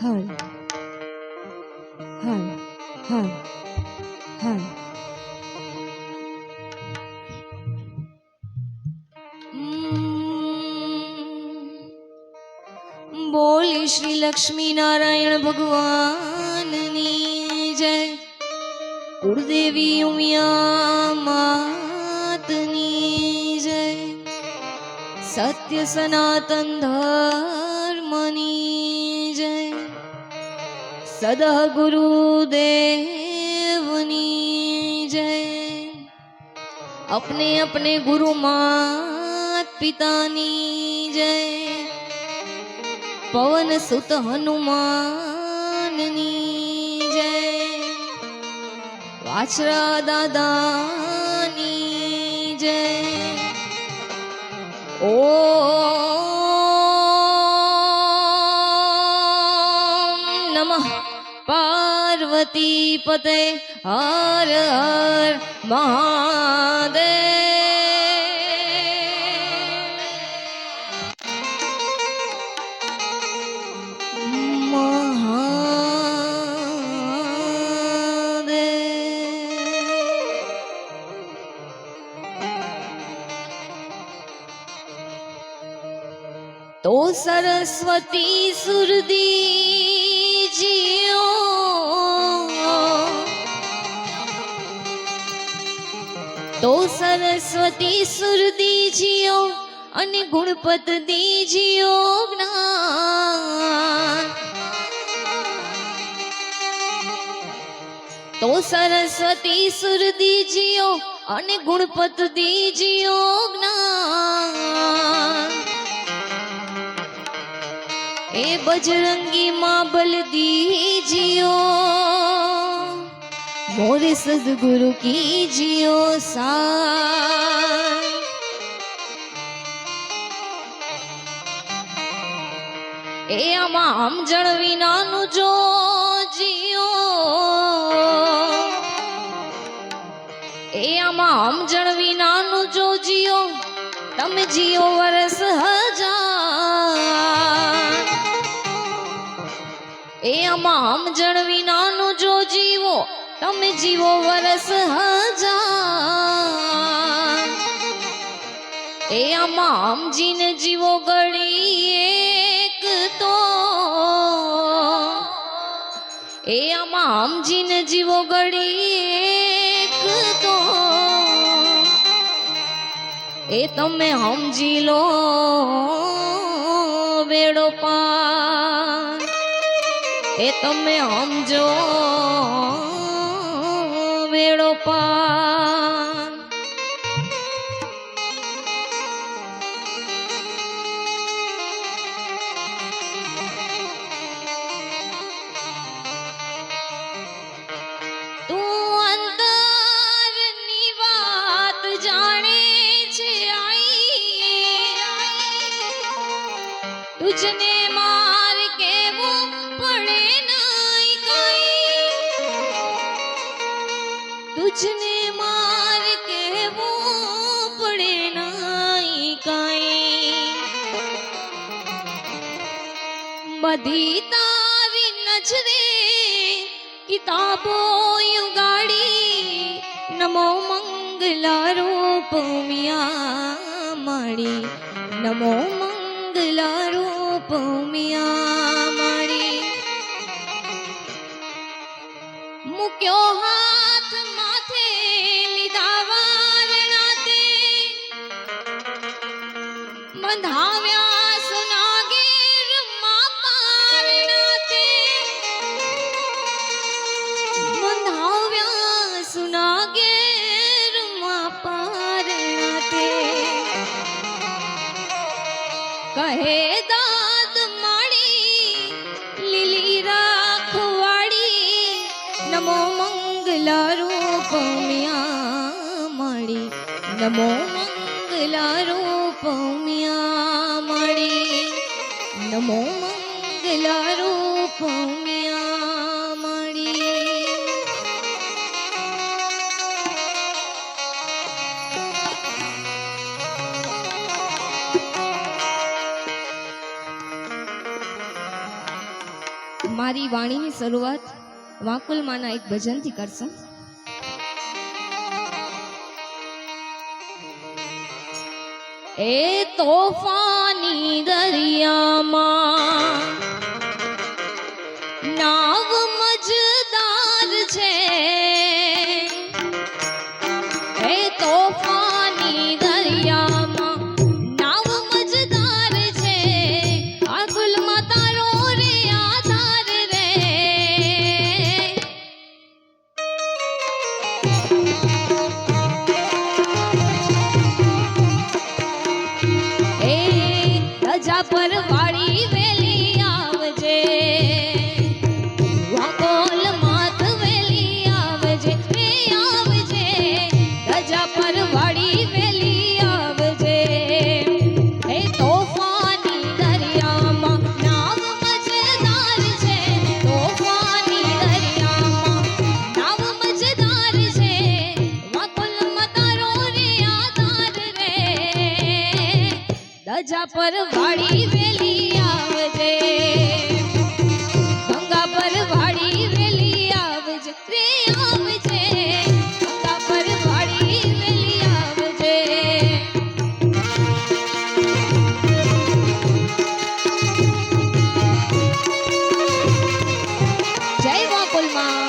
હર હર હર હર બોલી શ્રી લક્ષ્મી નારાયણ ભગવાનની જય. કુળદેવી ઉમિયા માતની જય. સત્ય સનાતન ધર્મની જય. સદગુરુદેવની જય. अपने अपने गुरु मात पितानी जय. पवन सुत हनुमाननी जय. वाछड़ा दादानी जय. ओम नमः पार्वती पते हर हर महादेव. तो सरस्वती सुरदी जियो तो सरस्वती सुरदी जियो अनि गुणपत दीजियो ज्ञान. तो सरस्वती सुरदी जियो अनि गुणपत दीजियो ज्ञान. ए बजरंगी माँ बल दीजियो मोरे सदगुरु कीजियो सार. ए आमा हम जण विनानु जो जियो ए आमा हम जण विनानु जो जियो तम जियो वरस हजार. ए आमा हम जण विनानु जो जीवो तमे जीवो वरस हजार. ए आमा हम जीने जीवो घड़ी एक तो ए आमा हम जीने जीवो घड़ी एक तो. ए तमे हम जी लो बेड़ो पार. ए तमे हमजो बेड़ो पार. तू अंदरनी वात जाने छे आई तुझने मार के वो पड़े नहीं कहीं. तुझने मार के वो पड़े नहीं कहीं. बधी तारी नजरे किताबों युगाड़ी. नमो मंगला रूप मिया माड़ी. नमो मंगला रूप मिया माड़ी. मुक्यो हाथ माथे लीधा वारणाते बंधाव्या सुनागेर मां पारणाते. बंधाव्या सुनागेर मां पारणाते. कहे दाद माड़ी લીલી રાખવાડી. નમો મંગલા રૂપ મિયા માડી. નમો મંગલા રૂપ મિયા માડી. નમો મંગલા રૂપ મિયા માડી. મારી વાણીની શરૂઆત વાકુલમાના એક ભજનથી કરશું. એ તોફાની દરિયામાં નાવ મજદાર છે, એ તોફાની દરિયામાં નાવ મજદાર છે, આ ગુલમાં તારો રે આધાર રે. એ ધજા પર વાળી વેલી આવજે, વાકોલ માત વેલી આવજે, રે આવજે, ધજા પર વાળી વેલી આવજે. એ તોફાની દરિયામાં નાવ મજદાર છે, તોફાની દરિયામાં નાવ મજદાર છે, વાકોલમાં તારો રે આધાર રે. ધજા પર વાળી વેલી આવજે, ગંગા પર વાળી વેલી આવજે, રે આવજે, ગંગા પર વાળી વેલી આવજે. જય વાકુલમાં.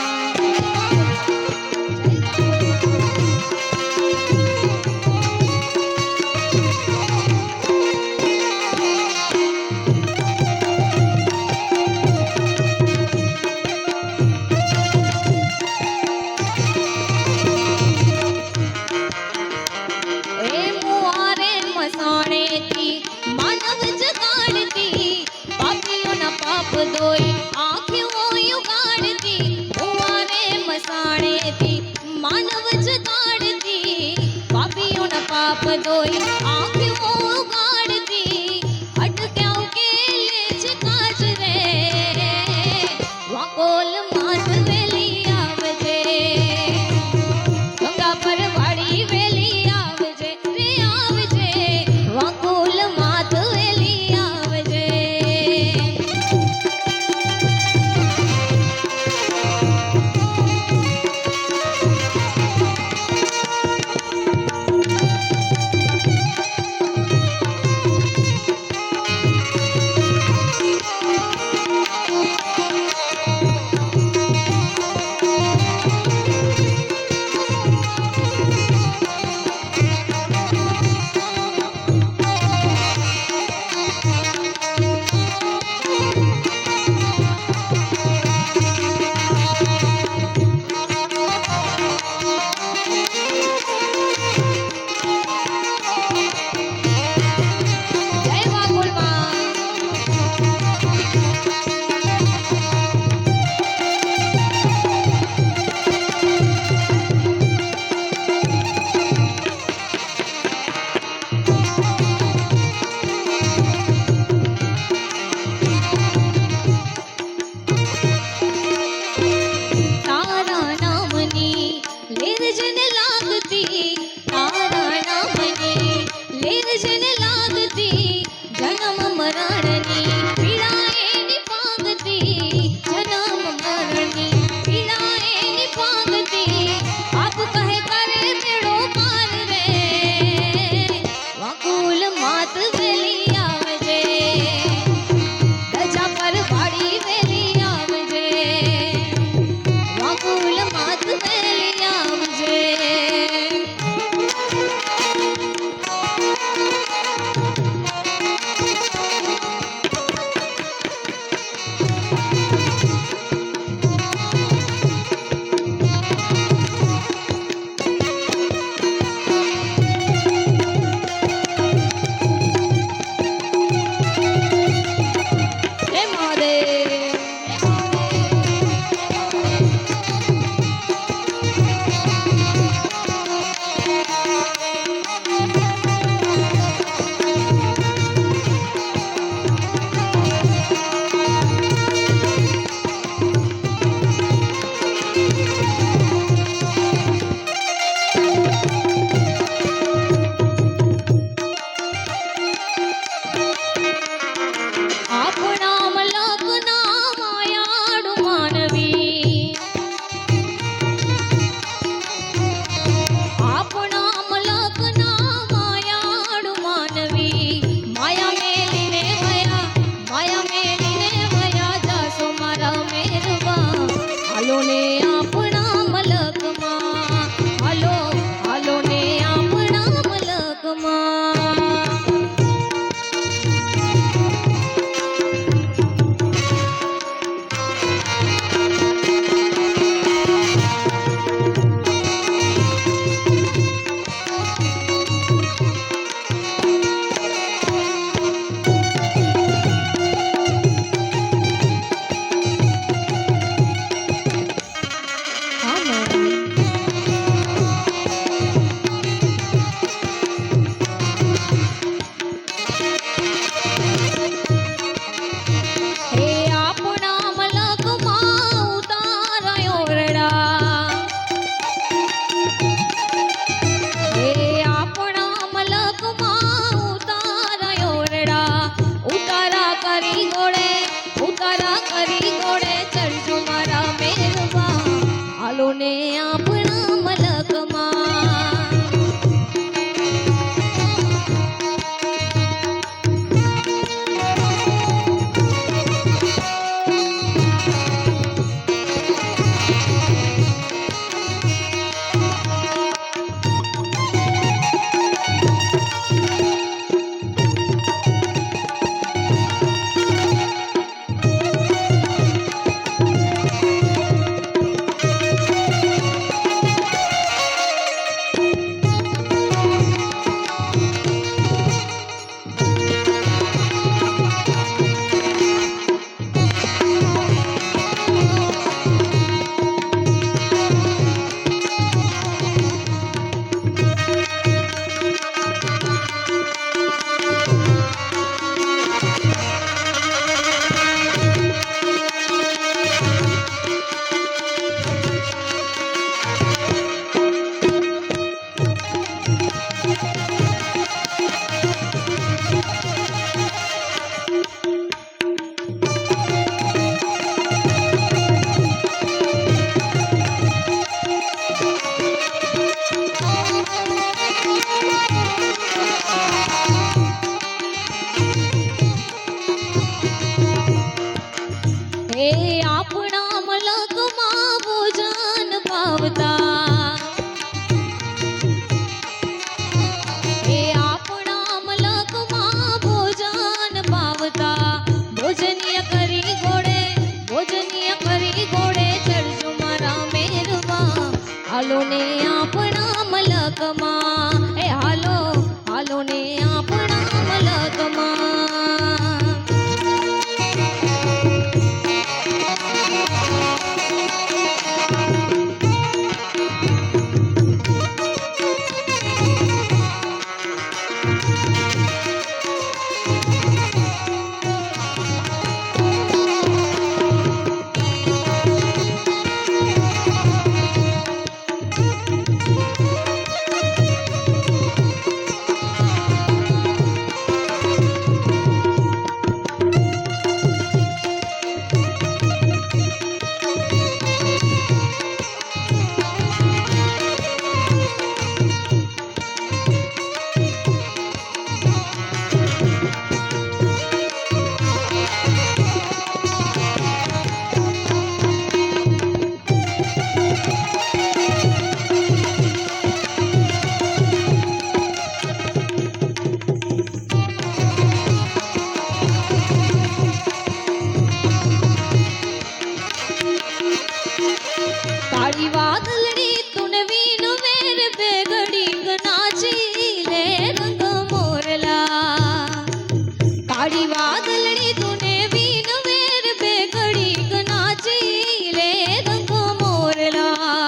વાડી વાદળડી તુને વીન વેર બે ઘડીક નાચી લે રંગ મોરલા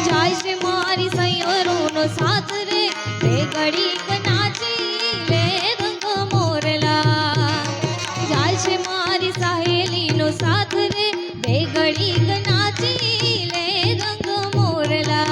જાય છે મારી સૈયરોનો સાથ રે બે ઘડીક નાચી લે રંગ મોરલા જાય છે મારી સહેલીનો સાથ રે બે ઘડીક નાચી લે રંગ મોરલા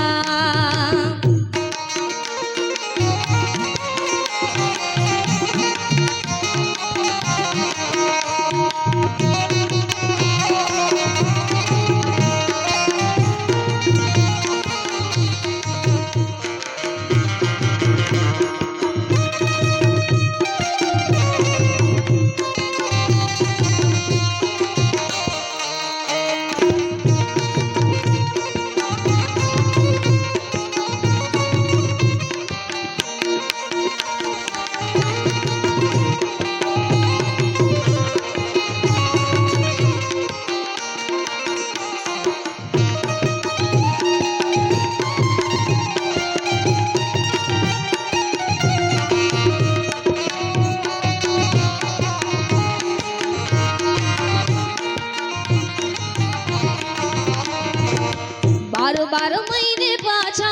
बारो बारो महीने पाछा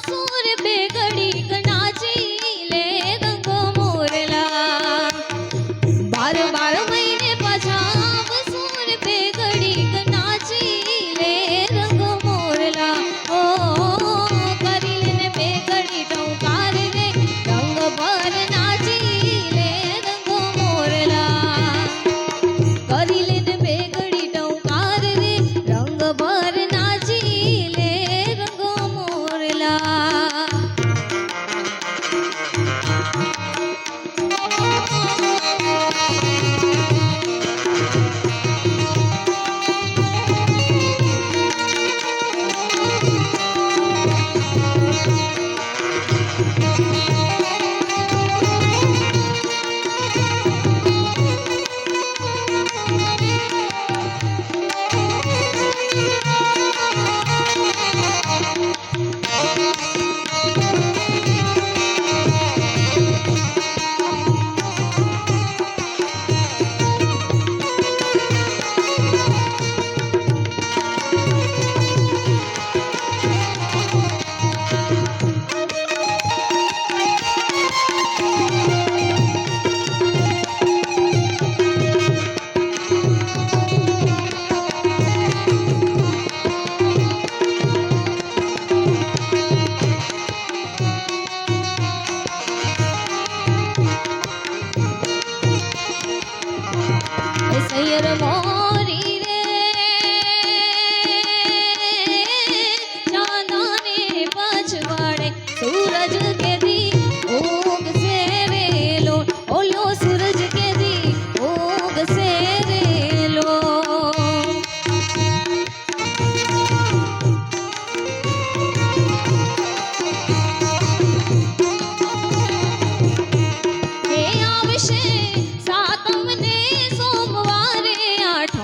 सूर पे घड़ी नाची ले रंग मोरला बारो बारो महीने पाछा सूर पे घड़ी नाची ले रंग मोरला ओ करी लेने पे घड़ी टंकार रे रंग भर नाची ले रंग मोरला करी लेने पे घड़ी टंकार रे रंग भर सैयर मोरी रे चांदा ने पछवाड़े सूरज के दी उग से रे लो ओलो सूरज के दी उग से रे लो हे आवशे सातम ने सोमवारे 8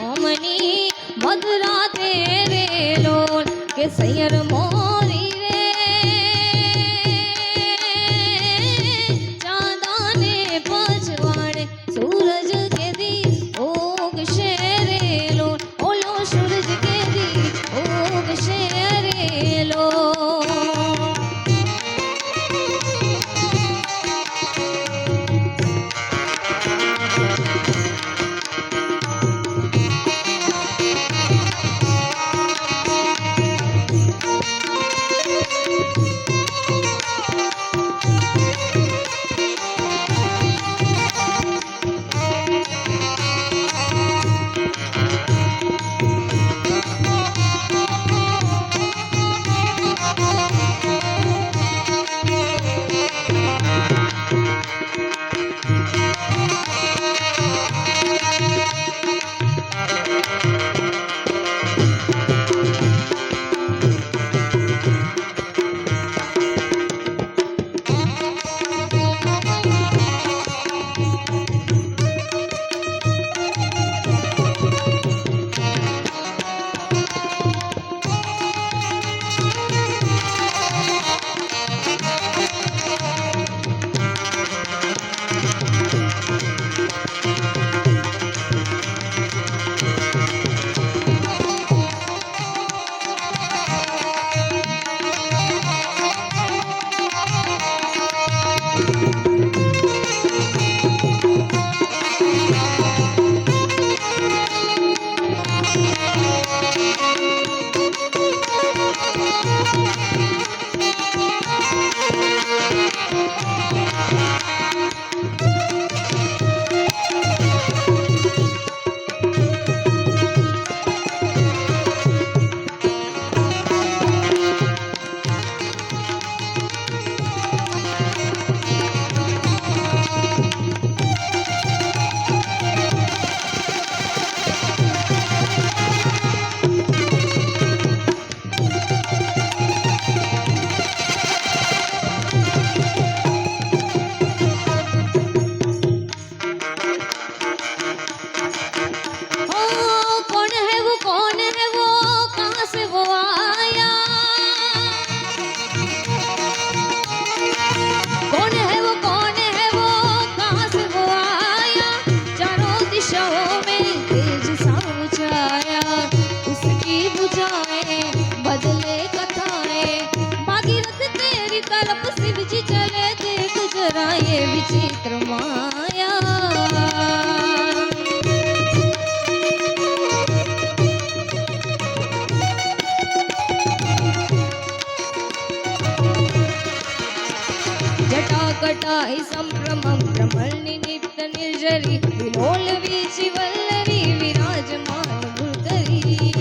જરી વિલોલ વીજી વલ્લરી વિરાજમાન ભૂતરી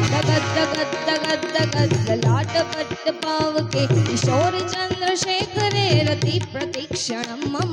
દગત દગત દગત દગત લલાટ પટ્ટ પાવકે કિશોર ચંદ્રશેખરે રતિ પ્રતિક્ષણમ મમ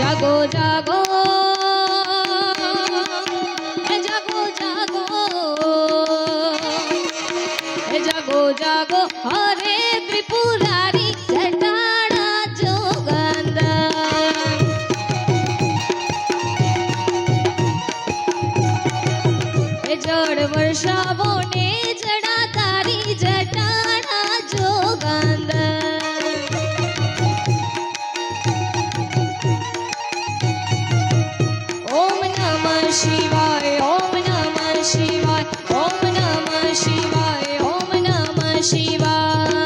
જાગો જાગો જાગો જાગો જાગો જાગો હરે ત્રિપુરારી જટાડા જોગંદર જળ વર્ષાવો ને જડા તારી જટાડા જોગંદર શિવાય ઓમ નમઃ શિવાય ઓમ નમઃ શિવાય ઓમ નમઃ શિવાય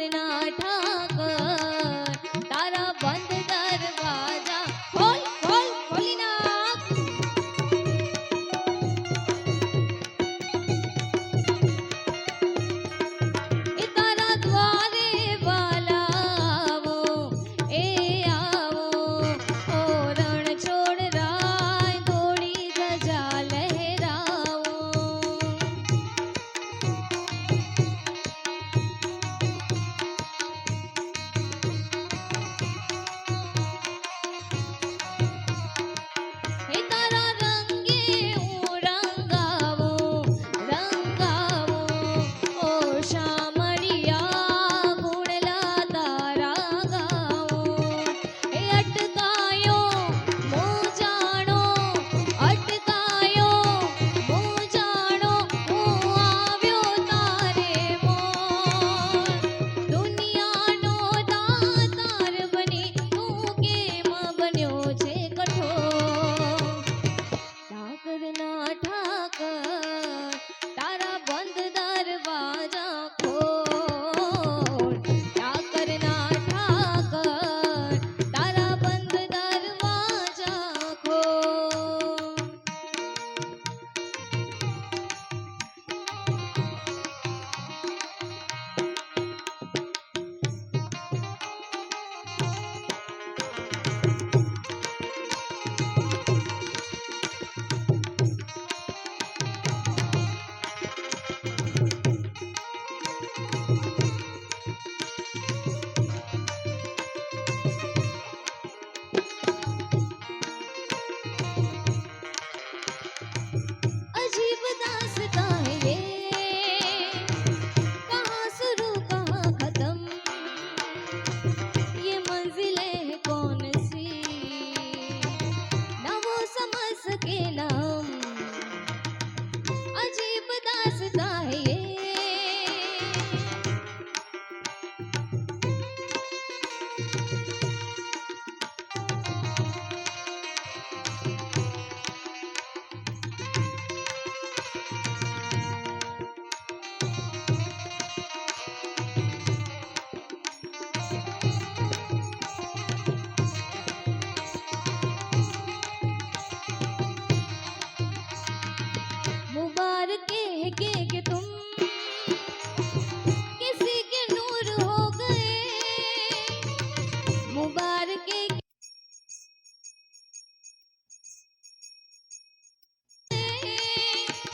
करना ठाकर तारा बंद दरवाजा खोल खोल खोली नाख ए तारा द्वारे वाला आवो ए आवो ओ रण छोड़ राय थोड़ी गजा लहराओ हे तारा रंगे रंगावो रंगावो ओ शामड़िया गुणला तारा गावो हे अटकायो मो जानो अटकायो मो जानो હું આવ્યો તારે મોર દુનિયાનો દાતાર બની તું કેમ બન્યો છે કઠોર ઠાકરના ઠાકર તારા બંધ દરવાજા ખોલ ઠાકરના ઠાકર તારા બંધ દરવાજા ખોલ अजीब दास्तां है ये कहाँ शुरू कहाँ खत्म ये मंजिलें हैं कौन सी ना वो समझ सके ना हम अजीब दास्तां है ये मुबारक है कि तुम किसी के नूर हो गए मुबारक है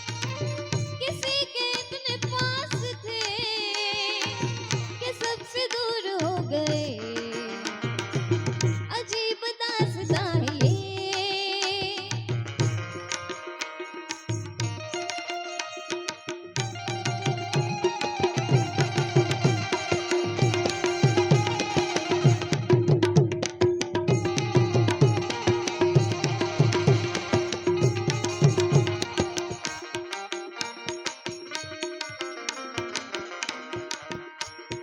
किसी के इतने पास थे कि सबसे दूर हो गए अजीब दास्तां है ये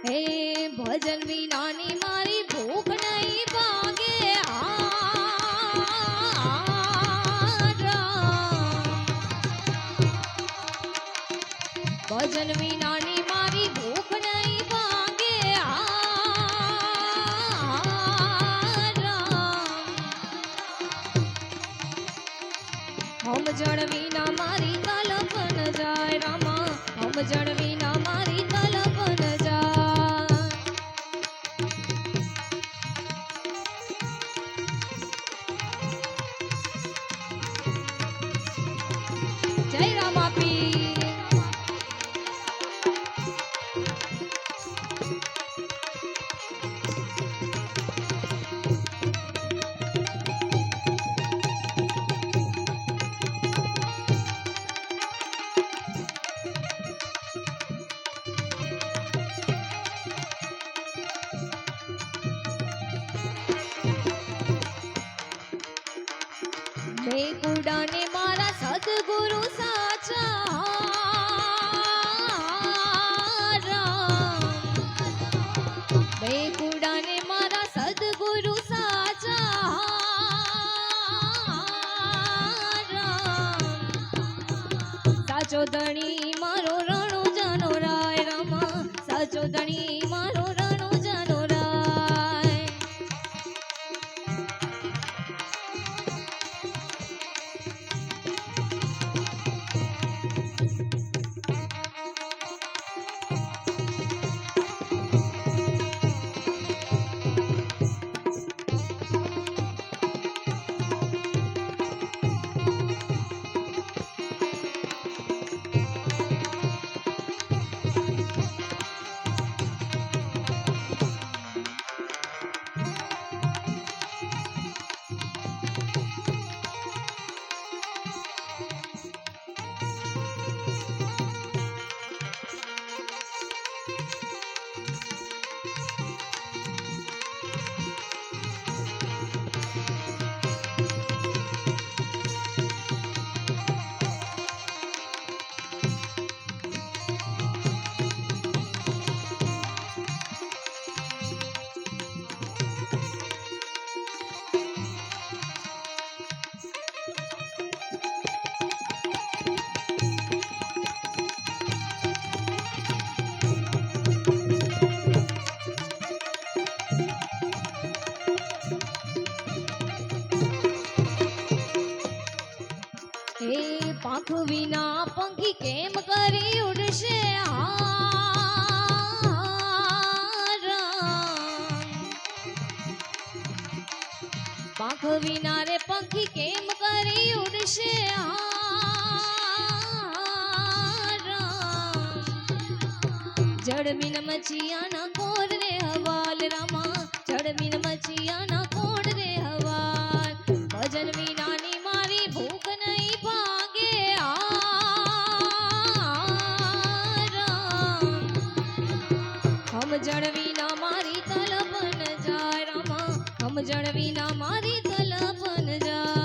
हे भजन विनानी मारी भूख नहीं भागे भजन विनानी मारी भूख नहीं भागे हम जण विना मारी कल्पन जाय रामा हम जण विना मारी कल्पन जाय जय रामा पीर બેકુડાને મારા સદગુરુ સાચા રામ બેકુડાને મારા સદગુરુ સાચા રામ સાચો ધણી મારો રણુજાનો રાય રામા સાચો ધણી મારો કેમ કરી ઉડશે પાંખ વિના રે પંખી કેમ કરી ઉડશે જળમીન મચિયાના કોડ રે હવાલ રામા જળમીન મચિયાના કોડ રે હવાલ ભજન વિનાની મારી ભૂખ નહીં ભાગે સમજણ વિના મારી તલપન જાય રામા સમજણ વિના મારી તલપન જાય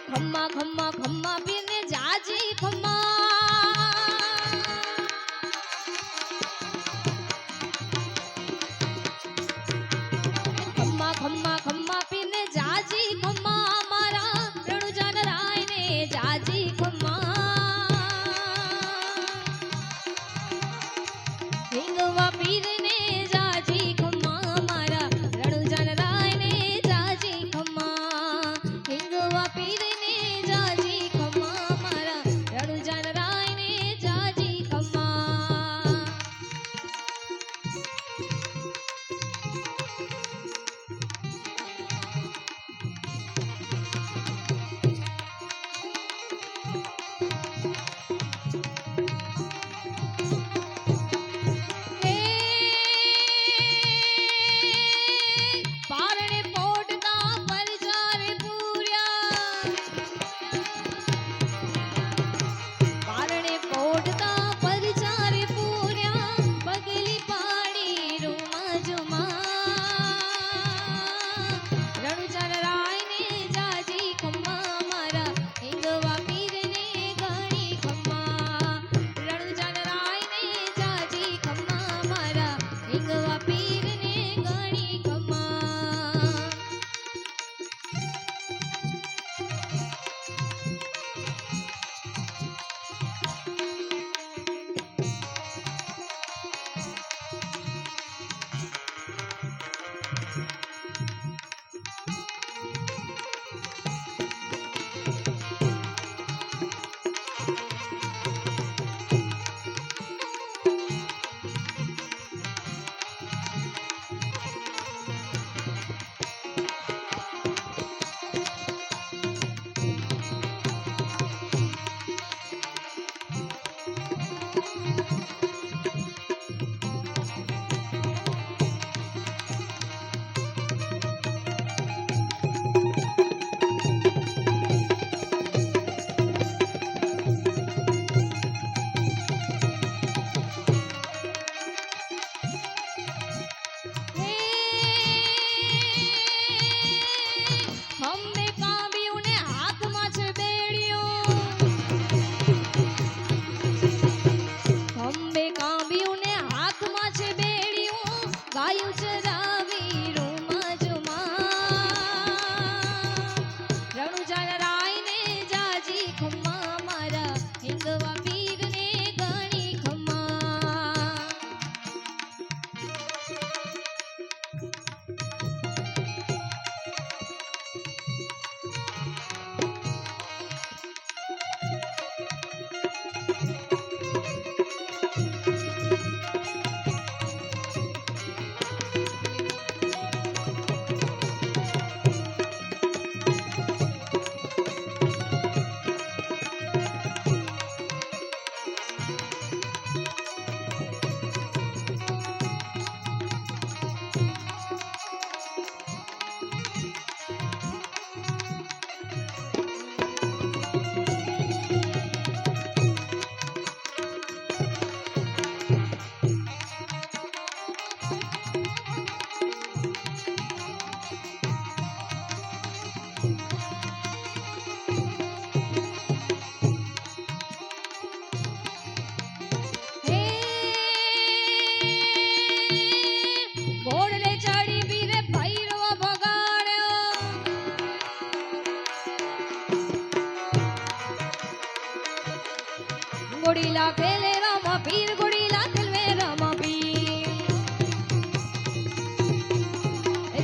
ખમ્મા ખમ્મા ખમ્મા પીરને જાજી ખમ્મા ખમ્મા ખમ્મા પીરને જાજી ખમ્મા મારા રણુજા નરાયને જાજી ખમ્મા હિંગવા પીરને જાજી ખમ્મા મારા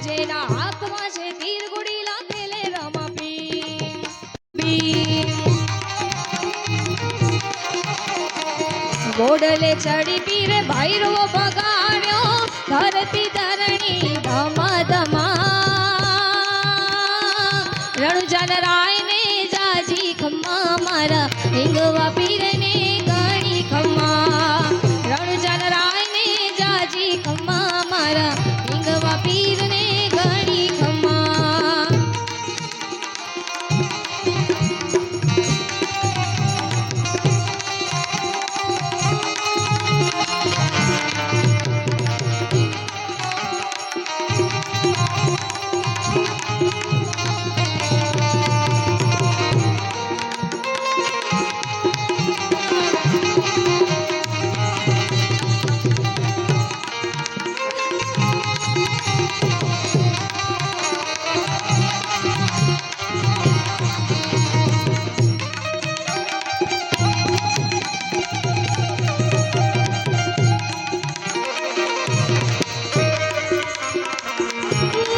જેના હાથમાં છે તીર ગુડીલા ખેલે રમપી બોડલે ચડી પીરે ભાઈરો બગાડ્યો ધરતી ધરણી ધમા ધમા રણુજન રાય ને જાજી ખમ્મા મારા હિંગવા પીરને ગણી ખમ્મા રણુજન રાય ને જાજી ખમ્મા મારા હિંગવા પીરને ગણી ખમ્મા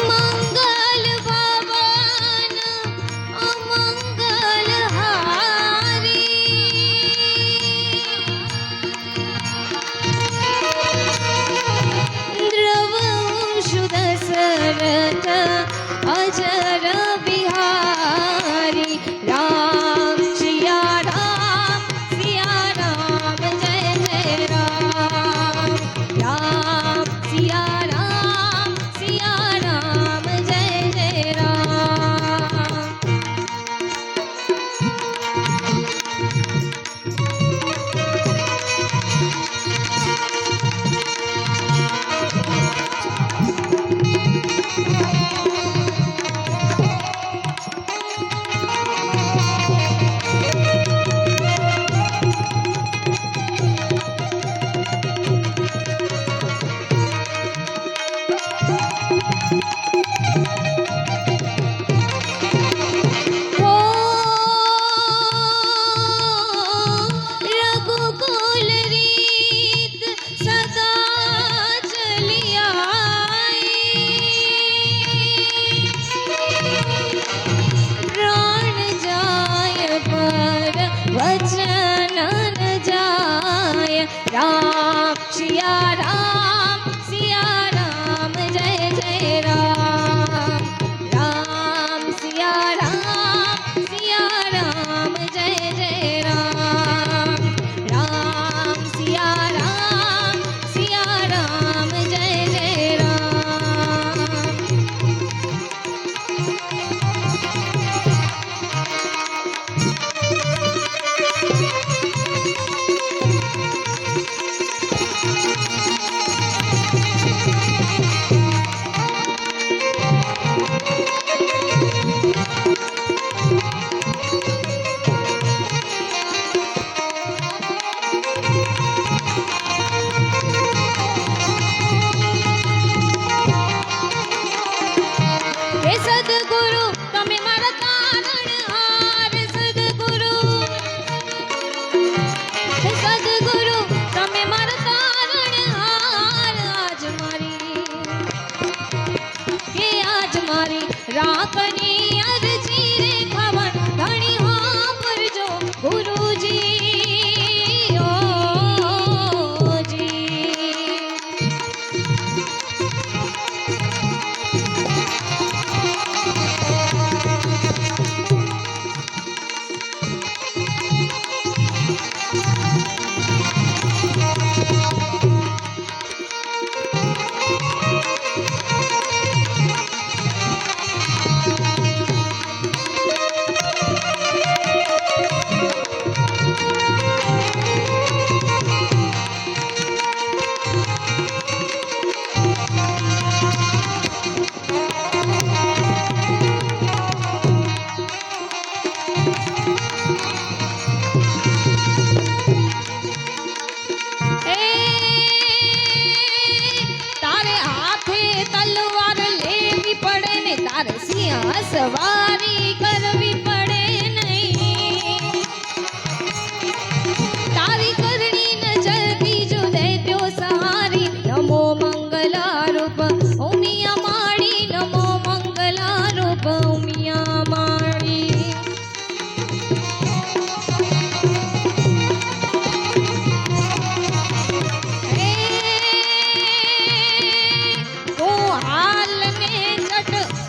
મંગલ ભવન અમંગલ હારી દ્રવ દશરથ અજર બિહારી રામ સિયા રામ જય જય રામ રામ સિયા રામ જય જય રામ रघुकुल रीत सदा चली आई प्राण जाय पर वचन न जाय राम सिया राम जय जय राम राम सिया राम जय जय राम राम सिया राम जय जय राम હે સદગુરુ તમે મારા તારણહાર સદગુરુ હે સદગુરુ તમે મારા તારણહાર આજ મારી રાખની અરજી રે ખબર ધણી વાપરજો ગુરુજી ઓજી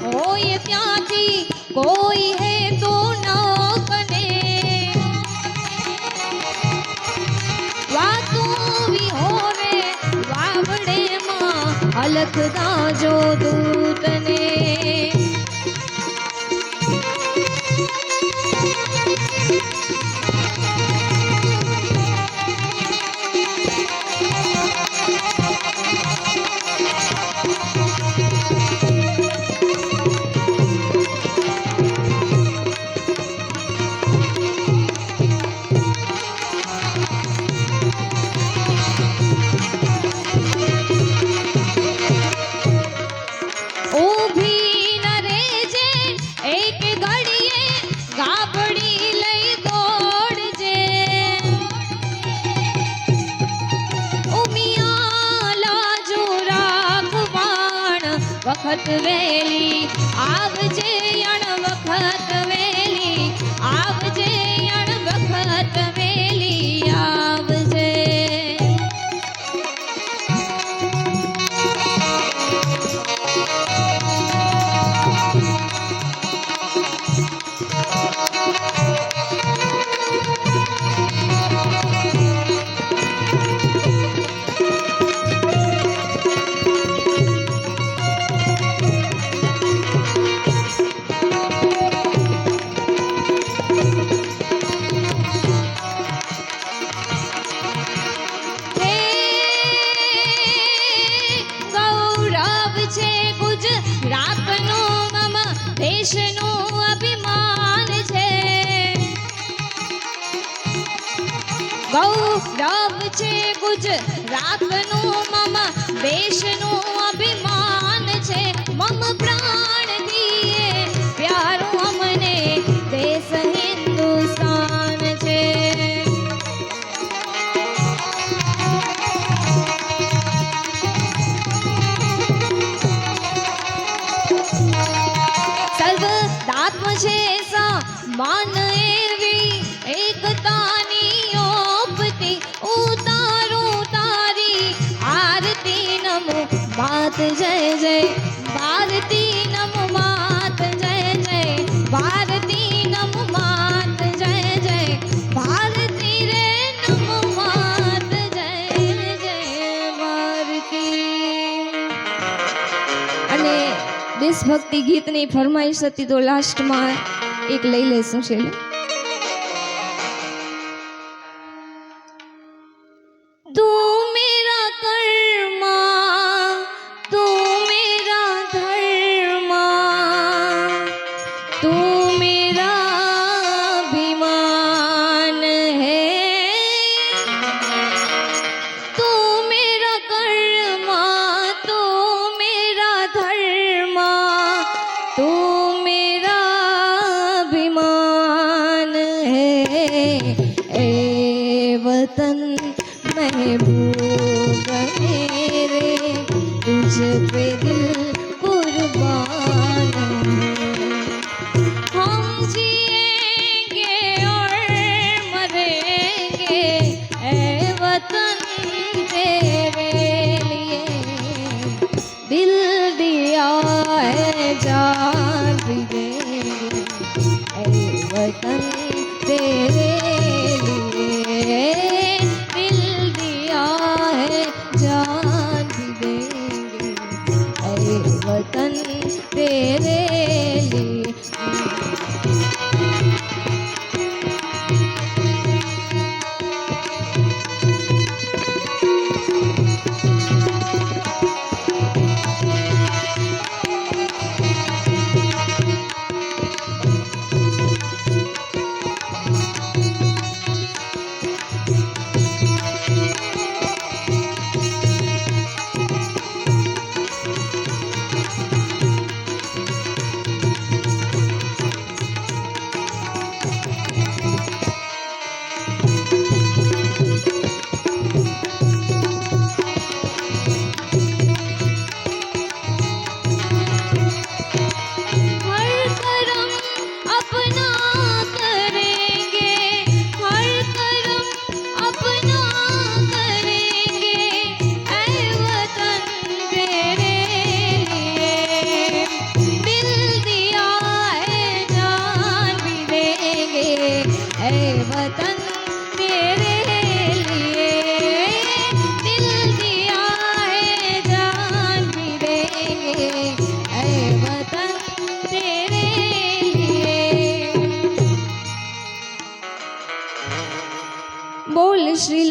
होय त्यांथी कोई है तो न कने वातू भी होवे वावड़े मां अलखदा जो दूतने वखत वेली आवजे अण वखत वेली आवजे अण वखत वेली आवजे દેશનું અભિમાન છે ગૌરવ છે ગુજરાતનું મમ દેશનું અભિમાન છે મમ પ્રાણ દીએ પ્યારું અમને દેશ હિન્દુસ્તાન છે છે સમાન એવી એકતાની ઓપતી ઉતારું તારી આરતી નમો માત જય જય ભારતી નમો માત જય જય ભારતી નમો માત જય જય ભારતી રે નમો માત જય જય ભારતી અને દેશભક્તિ ગીતની ફરમાઈશ હતી તો લાસ્ટમાં એક લઈ લેશું છે તું મેરા કર્મા તું મેરા ધર્મા તું મેરા અભિમાન હૈ તું મેરા કર્મા તું મેરા ધર્મા તું मेरा अभिमान है ए वतन महबूब मेरे तुझ पे दिल कुर्बान हम जिएंगे और मरेंगे ए वतन तेरे लिए दिल दिया है जान भी देंगे ऐ वतन तेरे लिए दिल दिया है जान भी देंगे ऐ वतन तेरे लिए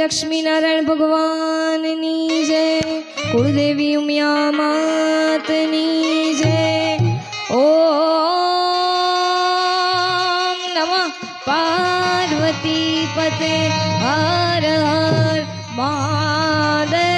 લક્ષ્મી નારાયણ ભગવાનની જય, કુળદેવી ઉમિયા માતની જય. ઓમ નમઃ પાર્વતી પતે હર હર મહાદેવ.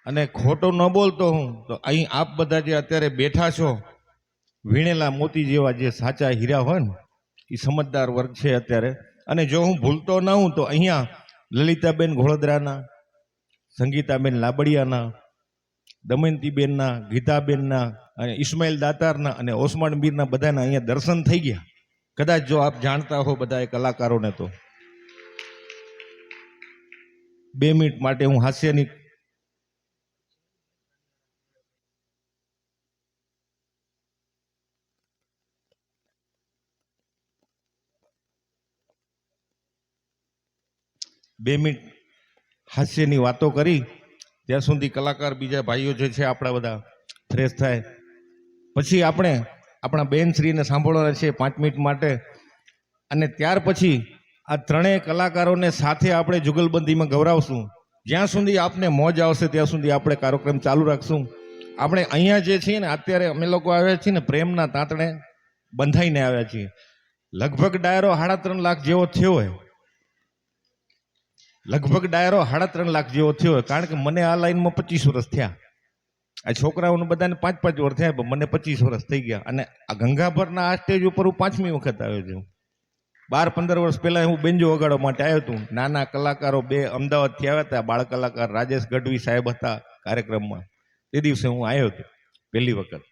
અને ખોટો ન બોલતો હું તો અહીં આપ બધા જે અત્યારે બેઠા છો, વીણેલા મોતી જેવા જે સાચા હીરા હોય ને એ સમજદાર વર્ગ છે અત્યારે. અને જો હું ભૂલતો ન હું તો અહીંયા લલિતાબેન ઘોળદરાના, સંગીતાબેન લાબડિયાના, દમયંતીબેનના, ગીતાબેનના અને ઇસ્માઇલ દાતારના અને ઓસમાન મીરના બધાના અહીંયા દર્શન થઈ ગયા. કદાચ જો આપ જાણતા હો બધા એ કલાકારોને તો 2 મિનિટ માટે હું હાસ્યની હાસ્યની વાતો કરી ત્યાં સુધી કલાકાર બીજા ભાઈઓ જે છે આપણા બધા ફ્રેશ થાય. પછી આપણે આપણા બેનશ્રીને સાંભળવાના છે 5 મિનિટ માટે. અને ત્યાર પછી આ ત્રણેય કલાકારોને સાથે આપણે જુગલબંધીમાં ગૌરાવશું. જ્યાં સુધી આપને મોજ આવશે ત્યાં સુધી આપણે કાર્યક્રમ ચાલુ રાખશું. આપણે અહીંયા જે છીએ ને અત્યારે અમે લોકો આવ્યા છીએ ને પ્રેમના તાંતણે બંધાઈને આવ્યા છીએ. લગભગ ડાયરો 3.5 લાખ જેવો થયો હોય. લગભગ ડાયરો 3.5 લાખ જેવો થયો હોય. કારણ કે મને આ લાઈનમાં 25 વર્ષ થયા. આ છોકરાઓને બધાને 5-5 વર્ષ થયા, પણ મને 25 વર્ષ થઈ ગયા. અને આ ગંગાભરના આ સ્ટેજ ઉપર હું 5મી વખત આવ્યો છું. 12-15 વર્ષ પહેલા હું બેન્જો વગાડવા માટે આવ્યો હતો. નાના કલાકારો 2 અમદાવાદથી આવ્યા હતા. બાળ કલાકાર રાજેશ ગઢવી સાહેબ હતા કાર્યક્રમમાં. તે દિવસે હું આવ્યો હતો પહેલી વખત.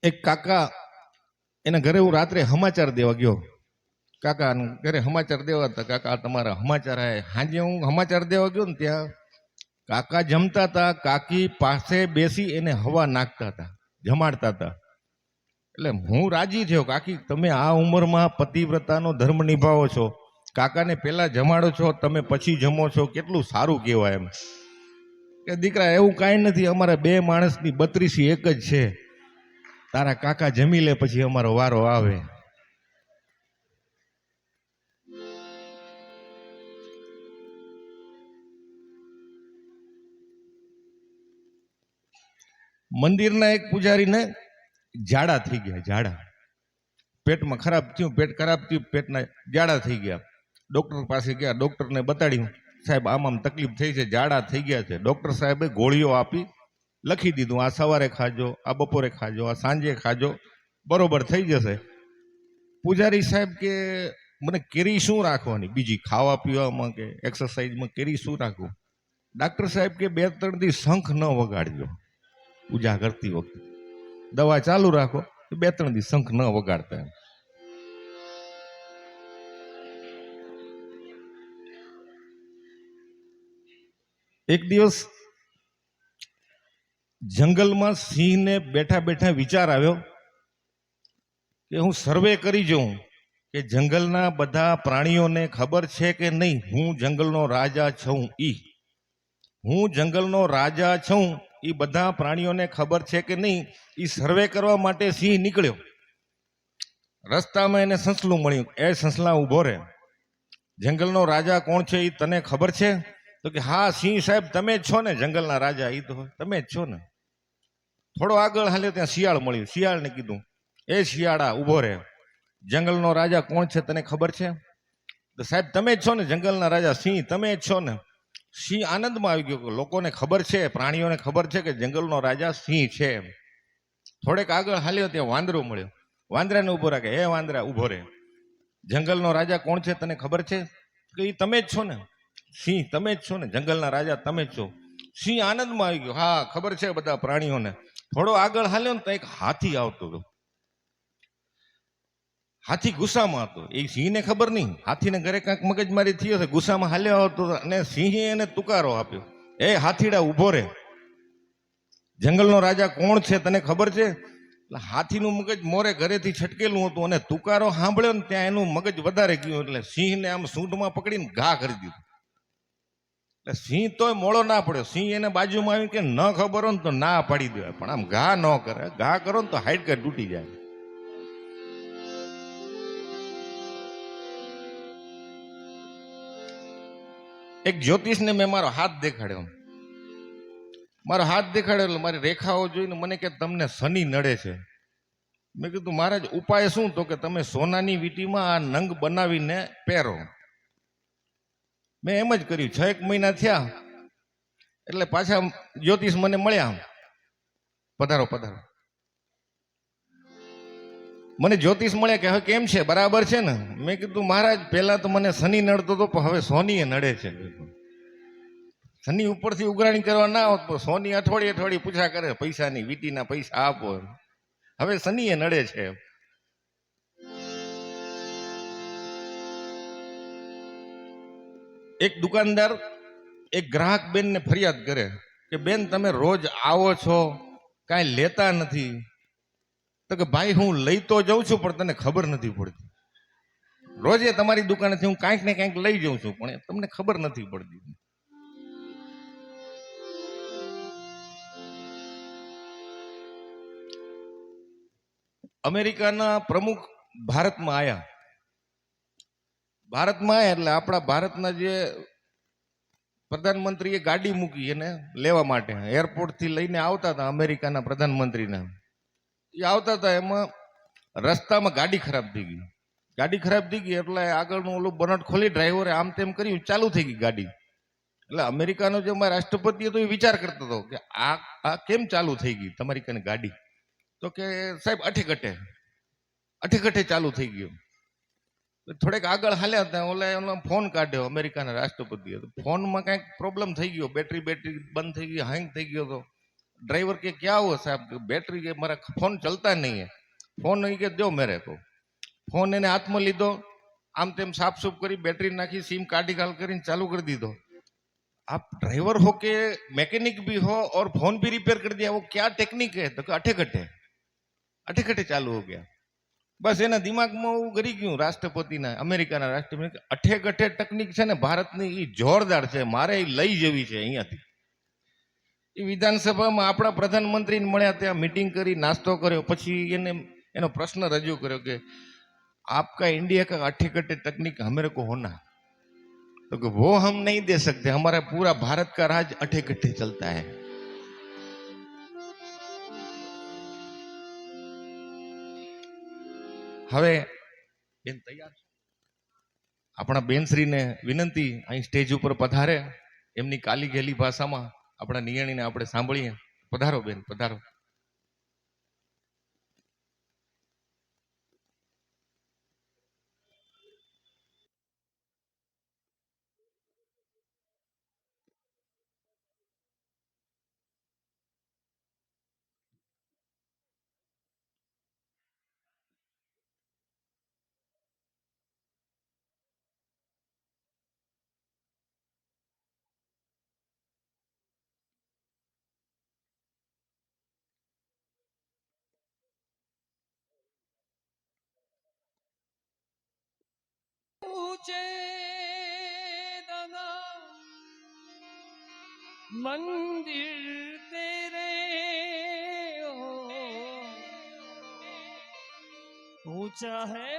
એક કાકા એના ઘરે હું રાત્રે સમાચાર દેવા ગયો. કાકા ઘરે સમાચાર દેવા હતા. કાકા તમારા સમાચાર આવે. સાંજે હું સમાચાર દેવા ગયો ને ત્યાં કાકા જમતા હતા. કાકી પાસે બેસી એને હવા નાખતા હતા, જમાડતા હતા. એટલે હું રાજી થયો. કાકી તમે આ ઉંમરમાં પતિવ્રતાનો ધર્મ નિભાવો છો, કાકાને પહેલા જમાડો છો, તમે પછી જમો છો, કેટલું સારું કહેવાય. એમ કે દીકરા એવું કાંઈ નથી, અમારા 2 માણસની 32 એક જ છે. તારા કાકા જમી લે પછી અમારો વારો આવે. મંદિરના એક પૂજારીને ઝાડા થઈ ગયા. ઝાડા પેટમાં ખરાબ થયું, પેટ ખરાબ થયું, પેટના ઝાડા થઈ ગયા. ડૉક્ટર પાસે ગયા, ડૉક્ટરને બતાડ્યું, સાહેબ આમ તકલીફ થઈ છે, ઝાડા થઈ ગયા છે. ડૉક્ટર સાહેબે ગોળીઓ આપી, લખી દીધું, આ સવારે ખાજો, આ બપોરે ખાજો, આ સાંજે ખાજો, બરોબર થઈ જશે. પૂજારી સાહેબ કે મને કેરી શું રાખવાની બીજી ખાવા પીવામાં કે એક્સરસાઇઝમાં, કેરી શું રાખવું? ડાક્ટર સાહેબ કે 2-3 દી શંખ ન વગાડજો પૂજા કરતી વખતે, દવા ચાલુ રાખો, 2-3 દી શંખ ન વગાડતા. એક દિવસ જંગલમાં સિંહને બેઠા બેઠા વિચાર આવ્યો કે હું સર્વે કરી જોઉં કે જંગલના બધા પ્રાણીઓને ખબર છે કે નહીં હું જંગલનો રાજા છું. હું જંગલનો રાજા છું એ બધા પ્રાણીઓને ખબર છે કે નહીં એ સર્વે કરવા માટે સિંહ નીકળ્યો. રસ્તામાં એને સસલું મળ્યું. એ સસલા ઊભો રહે, જંગલનો રાજા કોણ છે એ તને ખબર છે? તો કે હા સિંહ સાહેબ તમે જ છો ને જંગલના રાજા, એ તો તમે જ છો ને. થોડો આગળ હાલ્યો ત્યાં શિયાળ મળ્યું. શિયાળને કીધું, એ શિયાળા ઊભો રહે, જંગલનો રાજા કોણ છે તને ખબર છે? તો સાહેબ તમે જ છો ને જંગલના રાજા, સિંહ તમે જ છો ને. સિંહ આનંદમાં આવી ગયો કે લોકોને ખબર છે, પ્રાણીઓને ખબર છે કે જંગલનો રાજા સિંહ છે. થોડેક આગળ હાલ્યો ત્યાં વાંદરો મળ્યો. વાંદરાને ઊભો રાખે, હે વાંદરા ઊભો રહે, જંગલનો રાજા કોણ છે તને ખબર છે? કે એ તમે જ છો ને. સિંહ તમે જ છો ને જંગલના રાજા, તમે જ છો. સિંહ આનંદમાં આવી ગયો, હા ખબર છે બધા પ્રાણીઓને. થોડો આગળ હાલ્યો ને તો એક હાથી આવતો હતો. હાથી ગુસ્સામાં હતો. એ સિંહને ખબર નહીં, હાથીને ઘરે કાંઈક મગજમારી થયો છે, ગુસ્સામાં હાલ્યો હતો અને સિંહે એને તુકારો આપ્યો, એ હાથીડા ઊભો રહે, જંગલનો રાજા કોણ છે તને ખબર છે? એટલે હાથીનું મગજ મોરે ઘરેથી છટકેલું હતું અને તુકારો સાંભળ્યો ને ત્યાં એનું મગજ વધારે ગયું, એટલે સિંહને આમ સૂંઢમાં પકડીને ઘા કરી દીધું. એટલે સિંહ તોય મોળો ના પડ્યો. સિંહ એને બાજુમાં આવી કે ન ખબર હોય ને તો ના પાડી દેવાય, પણ આમ ઘા ન કરે. ઘા કરો ને તો હાડકા તૂટી જાય. એક જ્યોતિષને મેં મારો હાથ દેખાડ્યો. મારો હાથ દેખાડ્યો એટલે મારી રેખાઓ જોઈને મને કે તમને શનિ નડે છે. મેં કીધું મહારાજ ઉપાય શું? તો કે તમે સોનાની વીંટીમાં આ નંગ બનાવીને પહેરો. મેં એમ જ કર્યું. 6 મહિના થયા એટલે પાછા જ્યોતિષ મને મળ્યા. પધારો પધારો. મને જ્યોતિષ મળ્યા કે હવે કેમ છે, બરાબર છે ને? મેં કીધું મહારાજ પહેલા તો મને શનિ નડતો હતો, પણ હવે સોનીએ નડે છે. શનિ ઉપરથી ઉઘરાણી કરવા ના હોત તો સોની અઠવાડિયે અઠવાડિયે પૂછા કરે, પૈસાની વીંટીના પૈસા આપો. હવે શનિએ નડે છે. એક દુકાનદાર એક ગ્રાહક બેનને ફરિયાદ કરે કે બેન તમે રોજ આવો છો, કાંઈ લેતા નથી. તો કે ભાઈ હું લઈ તો જાઉં છું પણ તને ખબર નથી પડતી. રોજે તમારી દુકાનેથી હું કાંઈક ને કાંઈક લઈ જાઉં છું પણ તમને ખબર નથી પડતી. અમેરિકાના પ્રમુખ ભારતમાં આવ્યા. એટલે આપણા ભારતના જે પ્રધાનમંત્રીએ ગાડી મૂકી એને લેવા માટે એરપોર્ટથી લઈને આવતા હતા અમેરિકાના પ્રધાનમંત્રીને. એ આવતા હતા એમાં રસ્તામાં ગાડી ખરાબ થઈ ગઈ. એટલે આગળનું ઓલું બનટ ખોલી ડ્રાઈવરે આમ તેમ કર્યું, ચાલુ થઈ ગઈ ગાડી. એટલે અમેરિકાનો જે અમારા રાષ્ટ્રપતિ હતો એ વિચાર કરતો હતો કે આ કેમ ચાલુ થઈ ગઈ તમારી કને ગાડી? તો કે સાહેબ અઠેકઠે ચાલુ થઈ ગયું. થોડેક આગળ હાલ્યા હતા, ઓલા ફોન કાઢ્યો અમેરિકાના રાષ્ટ્રપતિએ. ફોનમાં કાંઈક પ્રોબ્લેમ થઈ ગયો, બેટરી બંધ થઈ ગઈ, હેંગ થઈ ગયો હતો. ડ્રાઈવર કે ક્યાં હુआ સાહેબ? બેટરી કે મારા ફોન ચલતા નહીં હે. ફોન નહીં કે દો મેરે કો. ફોન એને હાથમાં લીધો, આમ તેમ સાફસૂફ કરી બેટરી નાખી, સિમ કાઢી ગાલ કરીને ચાલુ કરી દીધો. आप ड्राइवर हो के मैकेनिक भी हो और फोन भी रिपेयर कर दिया, वो क्या टेक्निक है? तो अठे चालू हो गया. बस એના દિમાગમાં એવું ગરી ગયું રાષ્ટ્રપતિના, અમેરિકાના રાષ્ટ્રપતિ, અઠે ટેકનિક છે ને ભારતની એ જોરદાર છે, મારે એ લઈ જવી છે અહીંયાથી. એ વિધાનસભામાં આપણા પ્રધાનમંત્રીને મળ્યા, ત્યાં મીટિંગ કરી, નાસ્તો કર્યો. પછી એનો પ્રશ્ન રજૂ કર્યો કે आपका इंडिया का अठे टेक्निक हमारे को होना, तो कि वो हम नहीं दे सकते, हमारा पूरा भारत का राज अठे चलता है. હવે બેન તૈયાર છે? આપણા બેનશ્રીને વિનંતી અહીં સ્ટેજ ઉપર પધારે, એમની કાલી ગેલી ભાષામાં આપણા નિયણીને આપણે સાંભળીએ. પધારો બેન, પધારો. मंदिर तेरे हो ऊंचा है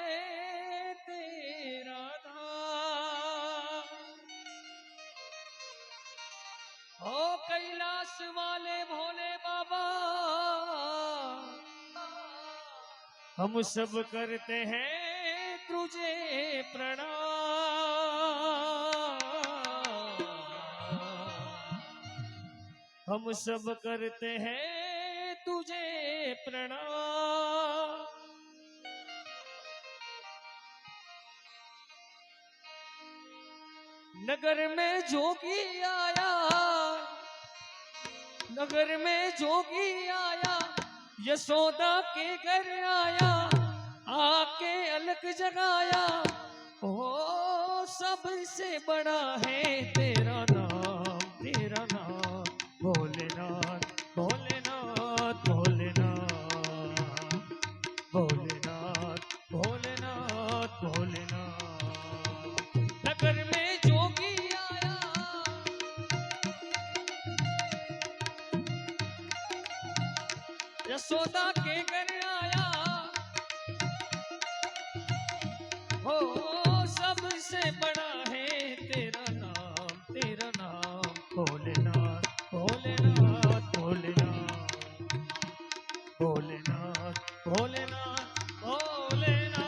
तेरा धाम, हो कैलाश वाले भोले बाबा, हम सब करते हैं तुझे प्रणाम, हम सब करते हैं तुझे प्रणाम. नगर में जोगी आया, यशोदा के घर आया, आके अलग जगाया ओ सबसे बड़ा है तेरा नाम भोलेनाथ भोलेनाथ भोलेनाथ भोलेनाथ भोलेनाथ भोलेनाथ नगर में जोगी आया यशोदा के घर आया हो सबसे बड़ा है तेरा नाम भोलेनाथ भोलेनाथ भोलेनाथ भोलेनाथ भोलेनाथ भोलेनाथ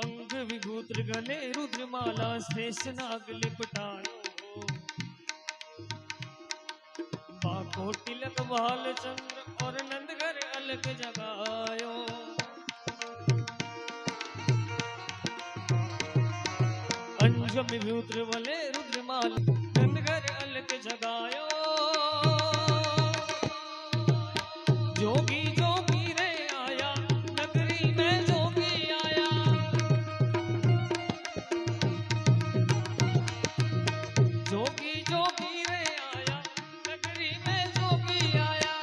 अंग विभूत्र गले रुद्रमाला शेष नाग लिपटायो बाको तिलक बाल चंद्र और नंदघर अलग जगायो अंजम विभूत्र गले रुद्रमाला नंदघर अलग जगायो जोगी जोगी रे आया नगरी में जोगी आया जोगी जोगी रे आया नगरी में जोगी आया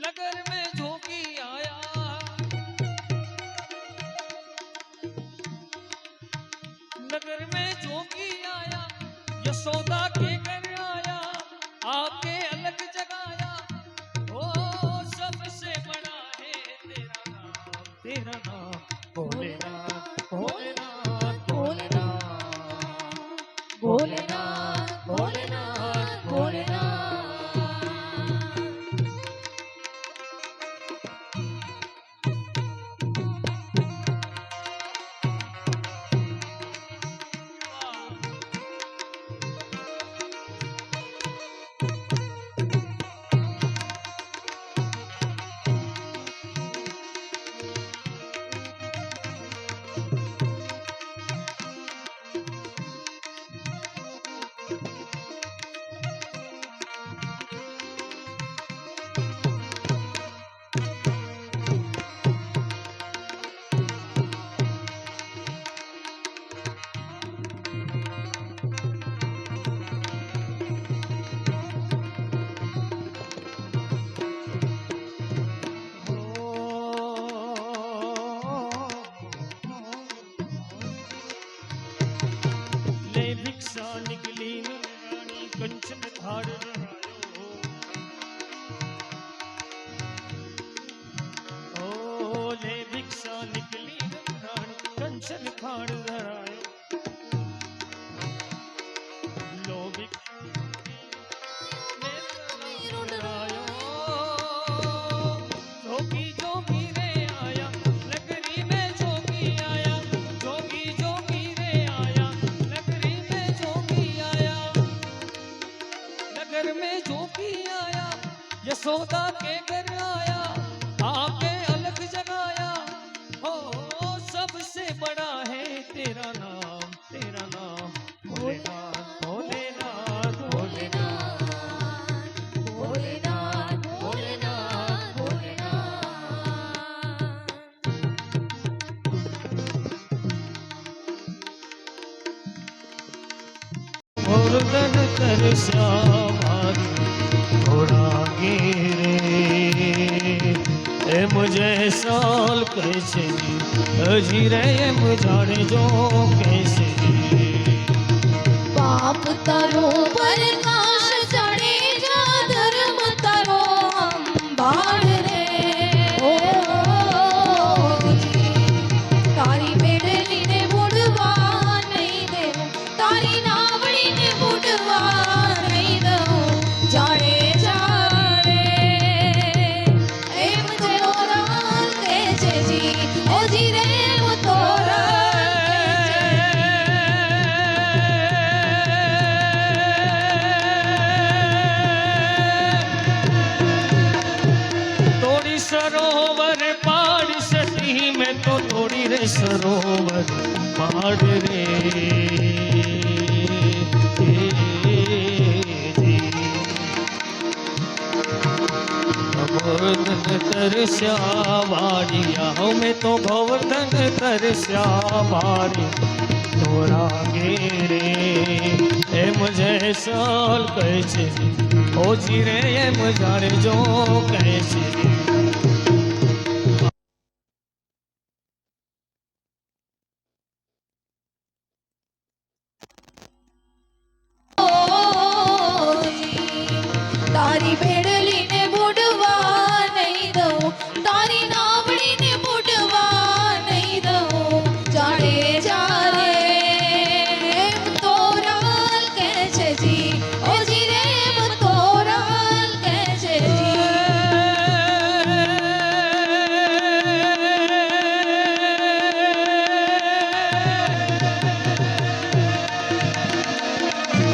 नगर में जोगी आया नगर में जोगी आया यशोदा के घर आया आके अलग जगाया ओ सबसे बड़ा है तेरा नाम भोलेनाथ भोलेनाथ भोलेनाथ भोलेनाथ भोलेनाथ भोलेनाथ ले भिक्षा निकली रानी कंचन धार रहायो ओ ले भिक्षा निकली रानी कंचन धार रहायो लो भिक्षा रहायो जोगी जोगी रे आया नगरी में जोगी आया जोगी जोगी रे आया नगरी में जोगी आया नगर में जोगी आया यशोदा के घर आया आके अलग जगाया हो सबसे बड़ा है तेरा नाम भोलेनाथ भोलेनाथ भोलेनाथ भोलेनाथ भोलेनाथ भोलेनाथ और तन कर श्यामारी थोड़ा गिरे ए मुझे साल कैसे जी रे मुझाड़े जो कैसे जी पाप तरो प्रकाश चढ़े जा धर्म तरो अंबाड़ रे ओ जी સરોવર માડ રે ગોવર્ધન તરસ્યા વાડિયા મેં તો ગોવર્ધન તરસ્યા વાડી તોરાગે રે એમ જયસલ કહે છે ઓજી રે એમ જાણજો કહે છે તારી ભેડલીને બુડવા નહીં દઉં, તારી નાવડીને બુડવા નહીં દઉં. જાણે જારે એમ તોરાલ કહે છે જી, ઓ જી રે એમ તોરાલ કહે છે જી.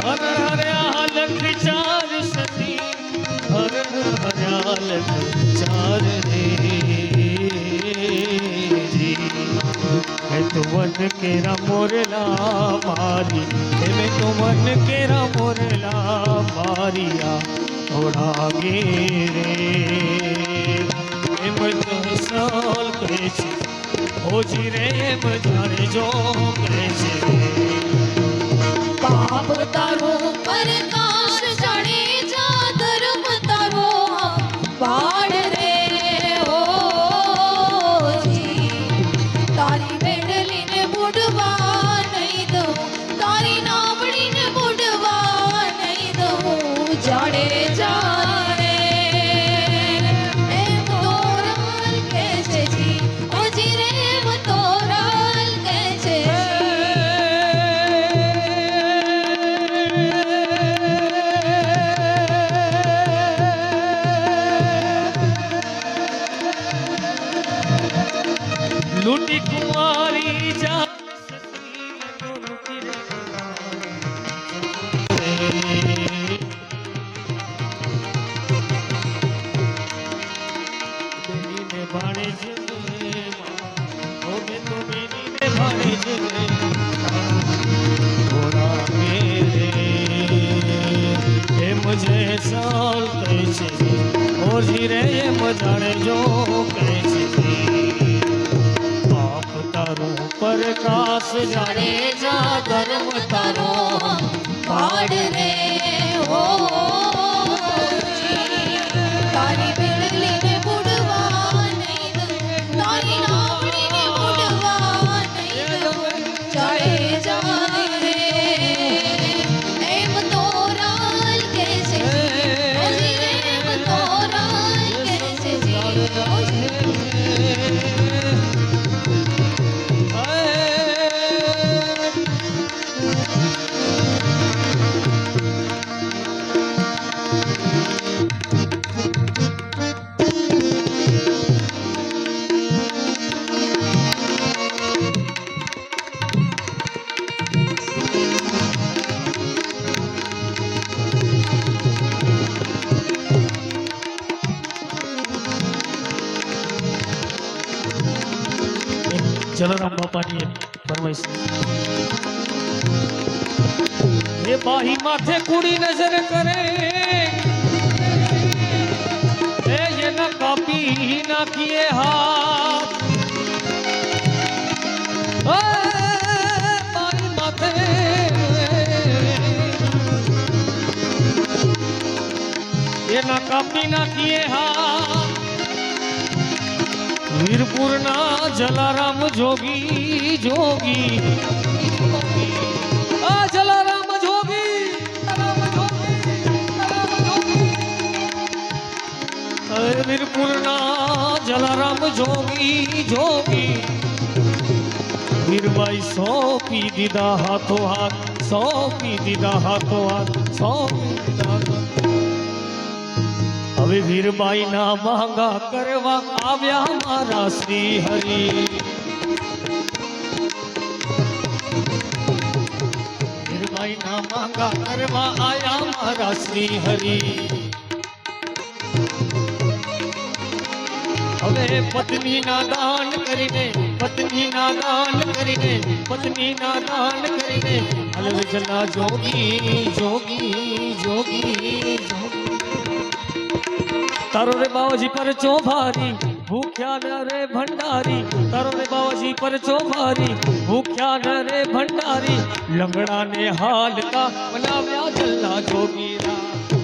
હર હર્યા લખ ચાર સતી હર હર્યા લખ ચાર રે मैं तो मन केरा मोरला मारी मैं तो मन केरा मोरला मारिया थोड़ा गे रे એમ તો સાલ કહે છે ઓજી રે એમ જાણે જો કહે છે પાપ તારો પરકાશ જાણે જા ધર્મ તારો પાડ રે ઓ જી. તારી વેડલીને બુડવા નહીં દઉં, તારી નાવડીને બુડવા નહીં દઉં. જાણે જાણે એમ તોરાલ કહે છે જી, ઓ જી રે એમ તોરાલ કહે છે लूटी कुमारी जा सती तो लूटी रे बेनी ने भाणे जगे ओ बे तो बेनी ने भाणे जगे थोड़ा मेरे ए मुझे साल કહે છે और जीरे ये मजाने जो કહે છે તારું પ્રકાશ જાણે જા ધર્મ તારો પાડ રે ઓ જી. તારી વેડલીને બુડવા નહીં દઉં, તારી નાવડીને બુડવા નહીં દઉં. જાણે જાણે એમ તોરાલ કહે છે જી, ઓ જી રે એમ તોરાલ કહે છે જી, ઓ જી. જલારામ બાપાની ફરમાઈશ એ બાહી માથે કુડી નજર કરે એ એના કાપી નાખીએ હાથ બાહી માથે એના કાપી નાખીએ હાથ વીરપુરના જલારામ જોગી જોગી આ જલારામ જોગી વીરપુરના જલારામ જોગી જોગી વીરબાઈ સોંપી દીધા હાથો હાથ સોંપી દીધા હાથો હાથ સોંપી દીધા હવે વીરબાઈ ના માંગા કરવા આવ્યા મારા શ્રી હરિ વીરબાઈ ના માંગા કરવા આયા મારા શ્રી હરિ હવે પત્ની ના દાન કરીને પત્નીના દાન કરીને પત્નીના દાન કરીને હલવેજલા જોગી જોગી જોગી જોગી તારો રે બાવાજી પર ચોભારી ભૂખ્યા ન રે ભંડારી તારો રે બાવાજી પર ચોભારી ભૂખ્યા ન રે ભંડારી લંગડાને હાલતા બનાવ્યા જલ્લા જોગીરા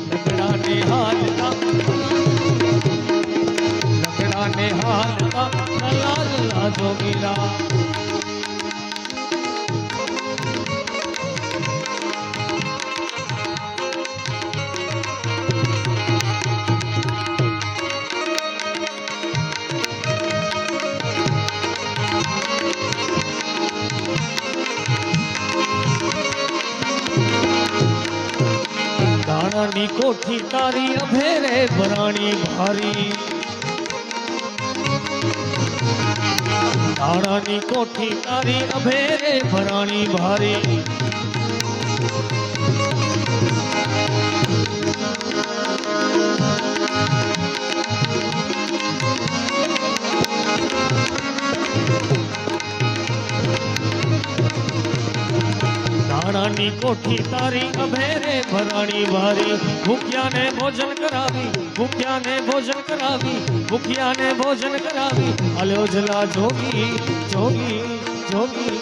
લંગડાને હાલતા લંગડાને હાલતા જલ્લા જલ્લા જોગીરા દાણાની કોઠી તારી અભેરે ભરાણી ભારી દાણાની કોઠી તારી અભેરે ભરાણી ભારી દાણાની કોઠી તારી અભેરે ભરાણી ભારી ભૂખ્યાને ભોજન કરાવી ભૂખ્યાને ભોજન કરાવી ભૂખ્યાને ભોજન કરાવી અલ્યો જલા જોગી જોગી જોગી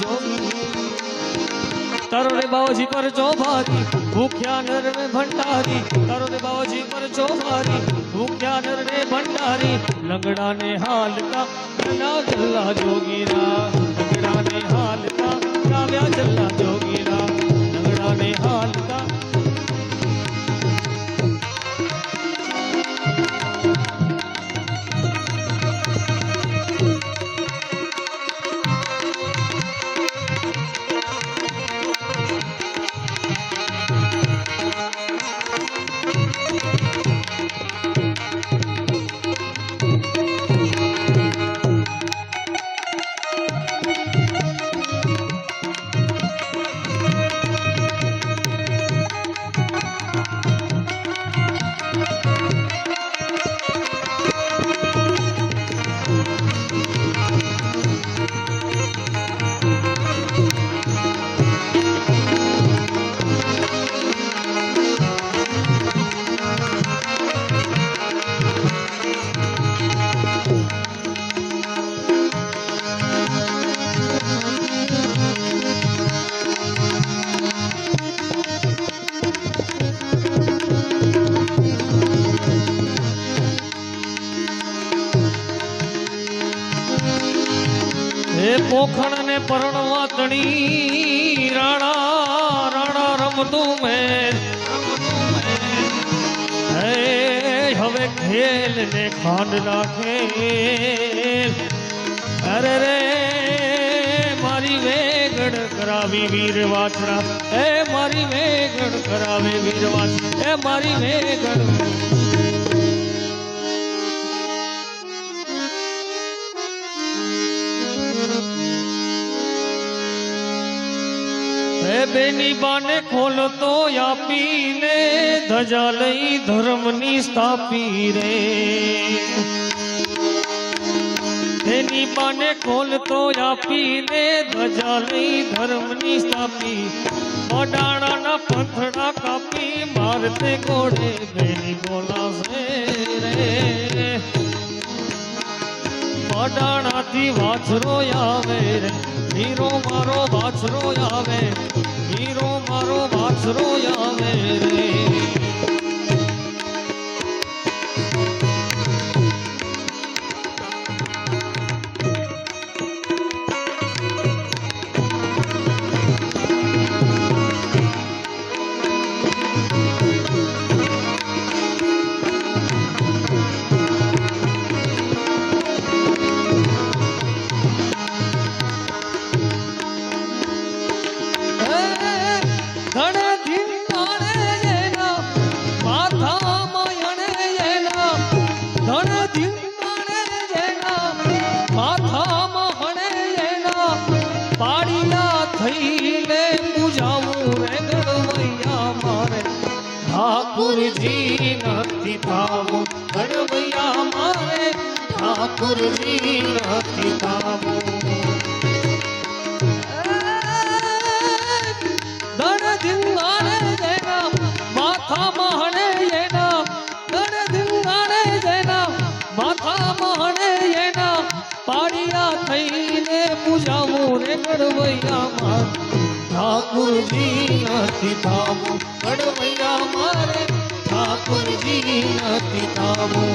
જોગી તારો રે બાવાજી પર ચોભારી ભૂખ્યા નર ને ભંડારી તારો રે બાવાજી પર ચોભારી ભૂખ્યા નર ને ભંડારી લંગડાને હાલતા જલા જલા જોગીરા લંગડાને હાલતા ગાવ્યા જલ્લા જોગીરા લંગડાને હાલતા પોખણ ને પરણવા તણી રાણા રાણા રમતું મેં હે હવે ખેલ ને ખાંડ નાખે અરે રે મારી વેગડ કરાવી વીર વાછડા હે મારી વેગડ કરાવે વીર વાછડા હે મારી વેગડ બેની બાને ખોલતો આપીને ધજા લઈ ધર્મની સ્થાપી રે બેની બાને ખોલતો આપીને ધજા લઈ ધર્મની સ્થાપી મોડાણાના પંથડા કાપી મારતે ઘોડે બેની બોલાશે રે મોડાણાથી વાછરો આવે રે હીરો મારો વાછરો આવે હીરો મારો વાછરો આવે રે ઠાકુરજી નથી થાવું ગણવૈયા મારે ઠાકુરજી નથી કામો દણ ધીંગાણે જેના માથામાં હણે એના દણ ધીંગાણે જેના માથામાં હણે એના પાડિયા થઈને પૂજાવું રે ગણવૈયા માર ઠાકુરજી નથી કામો ગણવૈયા મારે ઠાકુરજી નથી કામો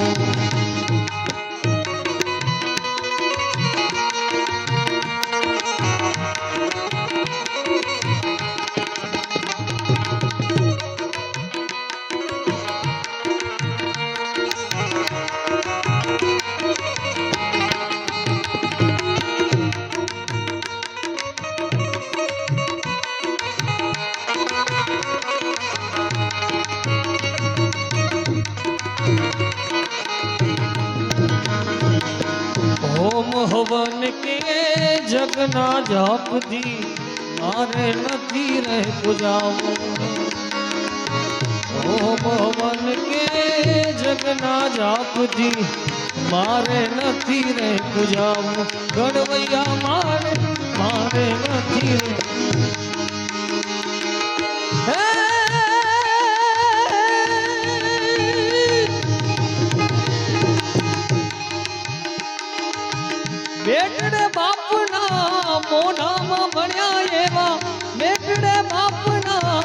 होम हवन के जगना जाप दी मारे नदी रह पुजाओ होम हवन के जगना जाप दी मारे नदी रह पुजाओ गणवैया मारे मारे नदी रे બેટડે બાપના મોઢામાં ભણ્યા એવા બેટડે બાપના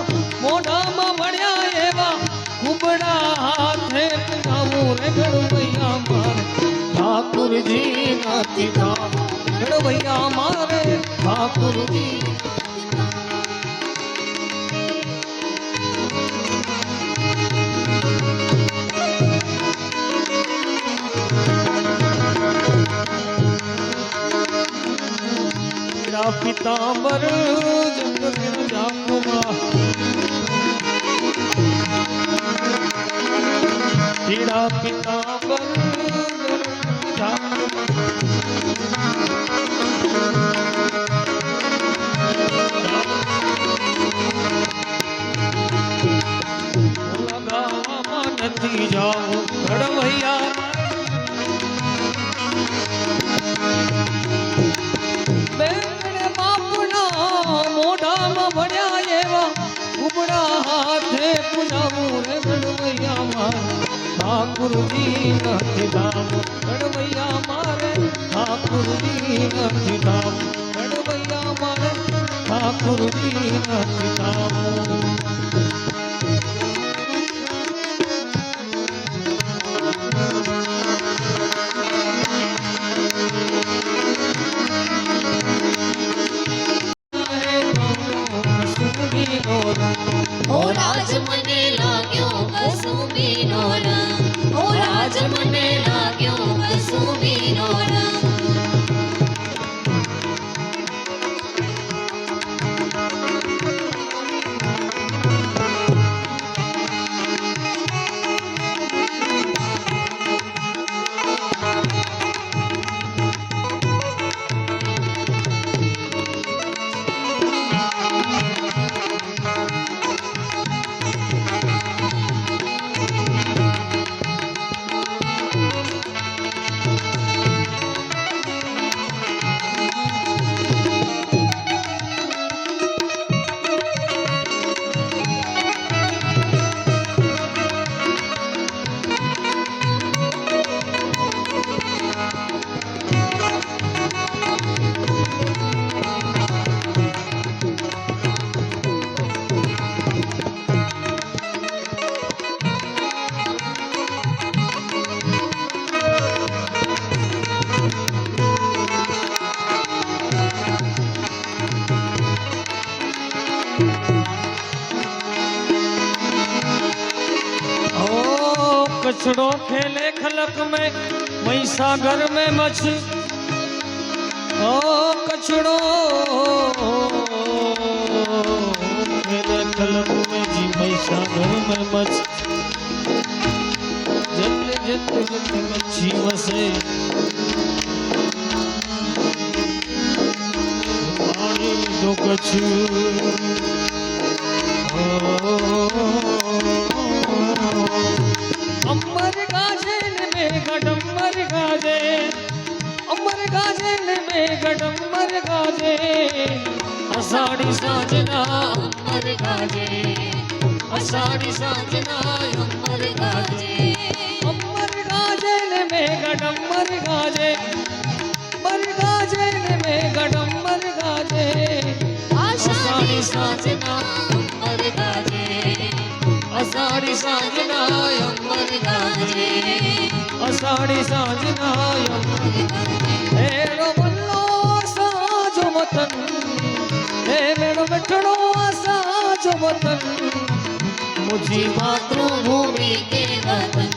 મોઢામાં ભણ્યા એવા કુબડા હાથે પુજાવું રે ગણવૈયા મારે ઠાકુરજી નથી કામો ગણવૈયા મારે ઠાકુરજી पीतांबर जंगल जाकुमा पीड़ा पीतांबर लगावा નથી જાઉં ગણવૈયા મોઢામાં ભણ્યા એવા કુબડા હાથે પૂજાવું રે ગણવૈયા મારે ઠાકુરજી નથી કામો ગણવૈયા મારે ઠાકુરજી નથી કામો ગણવૈયા મારે ઠાકુરજી નથી કામો ઓ રાજ મને લાગ્યો કસુંબીનો રંગ ઓ રાજ મને લાગ્યો કસુંબીનો રંગ कचड़ो खेले खलक में महिसागर में मछ ओ कचड़ो खेले खलक में जी महिसागर में मछ जत जत जत मच्छी वसे पानी दो कछु अंबर गाजे ने मेघ डंबर गाजे મેઘડમર ગાજે અષાઢી સાંજના અમર ગાજે અષાઢી સાંજના અમર ગાજે અમર ગાજે ને મેઘડમર ગાજે મર ગાજે ને મેઘડમર ગાજે અષાઢી સાંજના અમર ગાજે અષાઢી સાંજના અમર ગાજે અષાઢી સાંજના અમર ગાજે એડો બલ્લો સાજો વતન હે મેડો બેઠડો સાજો વતન મુજી માતૃભૂમિ કે વતન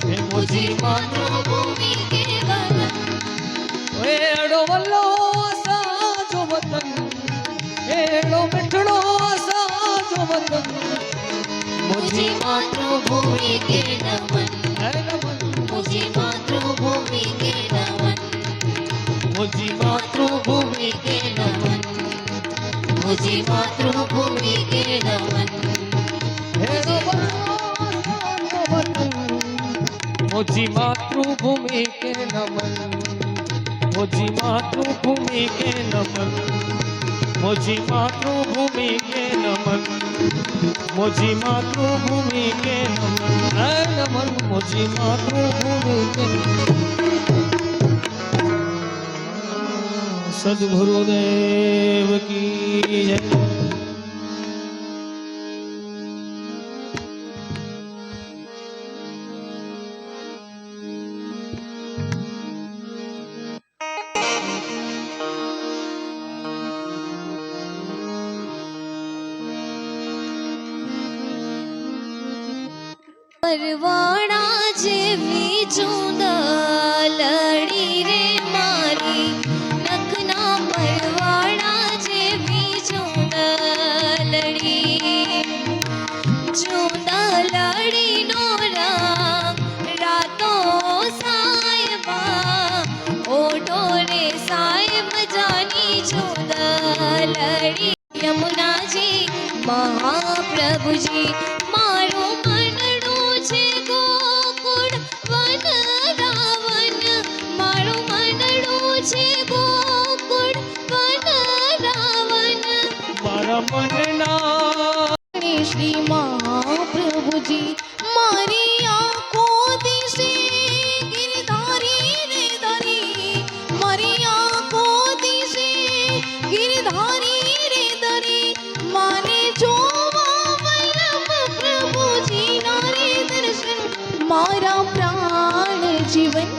હે મુજી માતૃભૂમિ કે વતન એડો બલ્લો સાજો વતન એડો બેઠડો સાજો વતન मुझे मातृभूमि के नमन હે નમન मुझे मातृभूमि के नमन મુજી માતૃભૂમિ के नमन मुझे मातृभूमि के नमन હેડો બલ્લો સાજો વતન મુજી માતૃભૂમિ કે નમન મુજી માતૃભૂમિ કે નમન મુજી માતૃભૂમિ કે નમન મુજી માતૃભૂમિ કે નમન હે નમન મુજી માતૃભૂમિ કે સદગુરુદેવ કી જય પરવાળા જેવી ચૂંદલડી રે મારી નખના પરવાળા જેવી ચૂંદલડી ચૂંદલડીનો રંગ રાતો સાયબા ઓઢો રે સાહેબ જાની ચૂંદલડી યમુનાજી મહાપ્રભુજી મારું મનડું છે ગોકુળ વન રાવણ મારું મનડું છે ગોકુળ વન રાવણ મારા મનના શ્રી મહાપ્રભુજી મારી આંખો દિશે ગિરધારી રે ધરી મારી આંખો દિશે ગિરધારી રે ધરી માને જોવા વલ્લભ પ્રભુજી ના રે દર્શન મારા પ્રાણ જીવન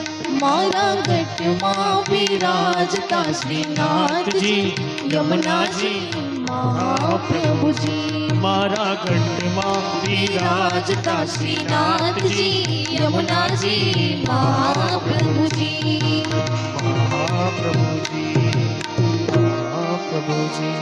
મારા ઘટમાં વિરાજતા શ્રીનાથજી યમુનાજી મહાપ્રભુજી મારા ગઢમાં વિરાજતા શ્રીનાથજી યમુનાજી મહાપ્રભુજી મહાપ્રભુજી મહાપ્રભુજી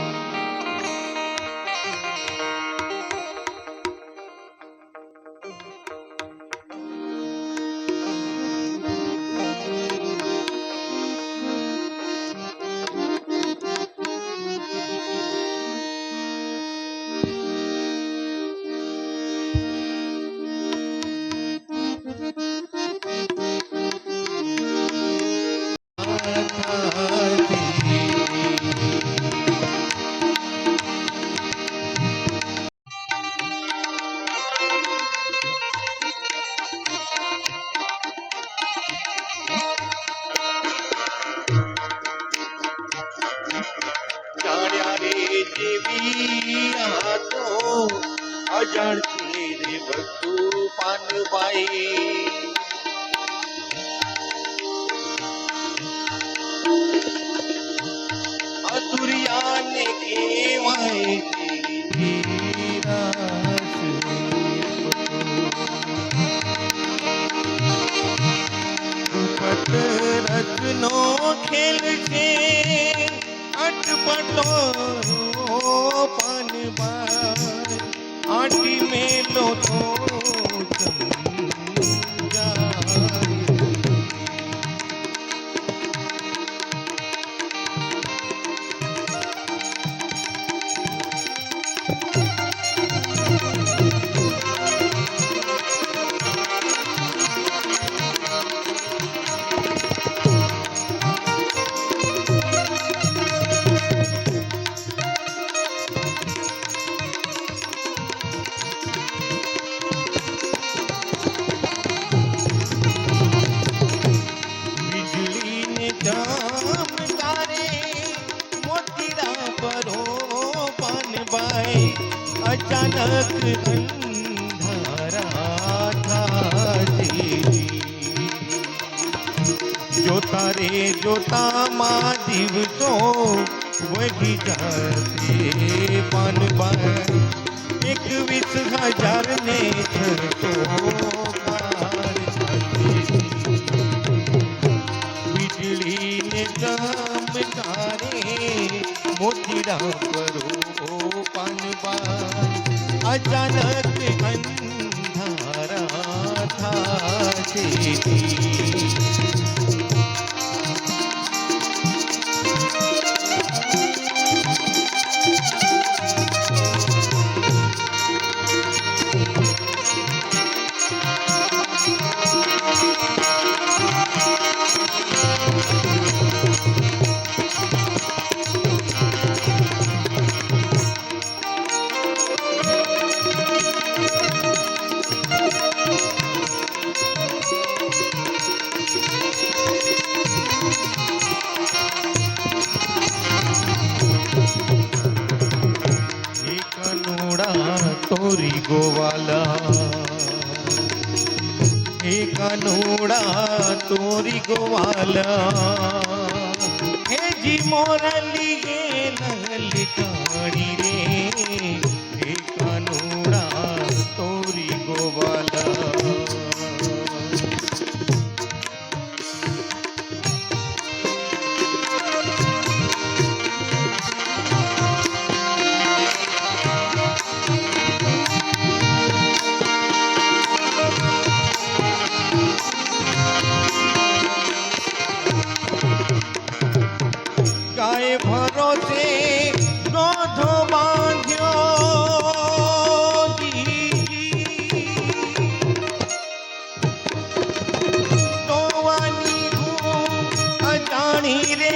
જાણ્યા રે દેવી આ તો અજાણ છે રે ભક્તુ પાનબાઈ અતુરિયાને કહેવાય દેવી રાસ દુપટ રચનો ખેલ છે અટપટો પાનબાઈ આટી મેલો તો તારે જોતામાં દિવસો વહી જશે પાનબા 21,000 ને 600 પાર થશે વીજળી ને ચમકારે મોતીડા પરો પાનબા અચાનક અંધારા થાશે तोरी गोवाला हे कानूड़ा तोरी गोवाला हे जी मोरली ललकानी रे हे कानूड़ा तोरी गोवाला गाय भरोसे नोधो बांध्यो तोवानी हूँ अजानी रे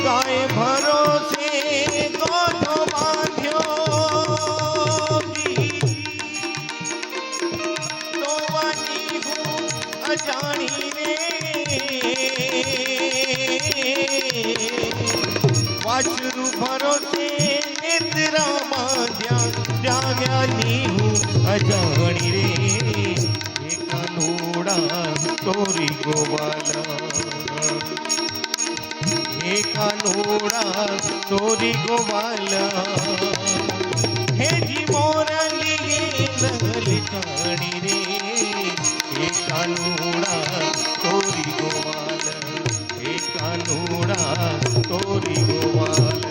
गाय भरोसे नोधो बांध्यो तोवानी हूँ अजानी रे वाचरू भरोसे निद्रा माध्या जाग्यानी हूँ अजानी रे हे कानूड़ा तोरी गोवाला हे कानूड़ा तोरी गोवाला हे जी मोरली ललकानी रे हे कानूड़ा तोरी गोवाल हे कानूड़ा तोरी गोवाल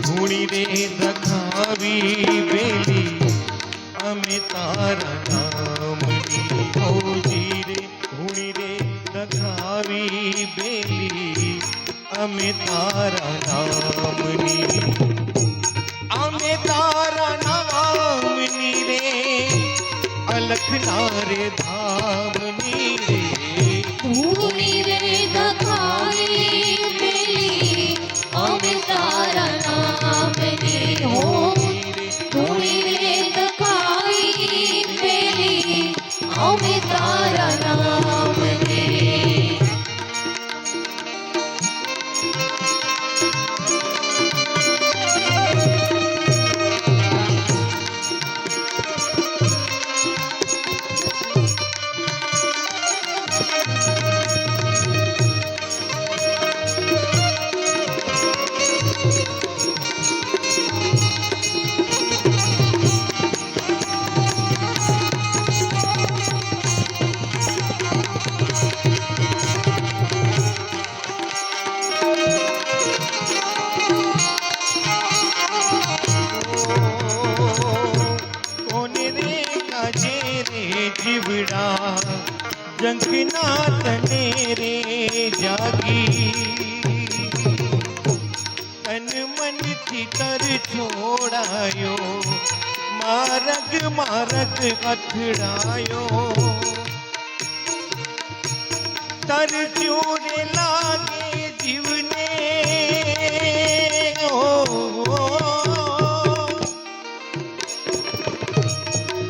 ધૂણી રે દખાવી બેલી અમે તારા નામની ઓજી રે ધૂણી રે દખાવી બેલી અમે તારા નામની અમે તારા નામની રે અલખના રે ધામની રે ધૂણી રે દખાવી પેલી અમે તારા નામની હો ધૂણી રે દખાવી પેલી અમે તારા નામની જંખનાથ ને રે જાગી તન મનથી તર છોડાયો મારગ મારગ અથડાયો તર ચોરે લાગે જીવને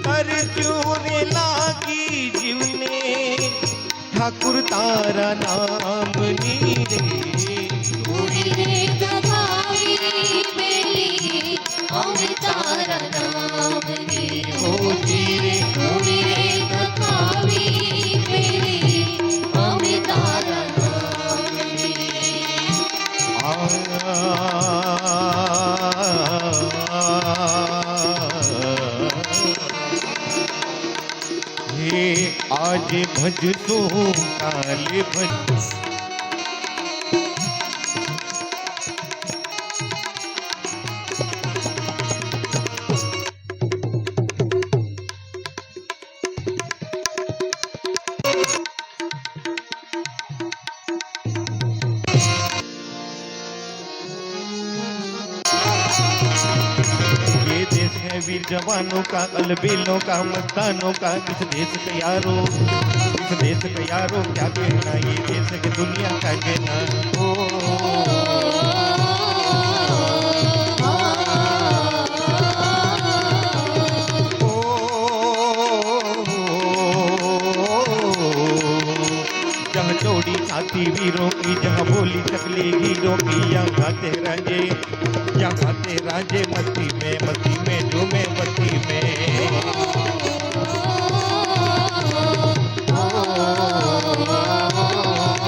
તર ચોરે લાગી જીવને ઠાकुर તારા નામની રે ઉડી રે દબાવી બેલી અમે તારા નામની હોતી રે ઉડી રે દબાવી બેલી અમે તારા નામની હે આજ ભજતો કાલે ભજ ये देश है वीर जवानों का अलबेलों का मस्तानों का इस देश का यारो क्या कहना ये देश के दुनिया का कहना ओ जहाँ जोड़ी छाती वीरों की जहाँ बोली चकली हीरों की यहाँ गाते राजे मस्ती में झूमे मस्ती में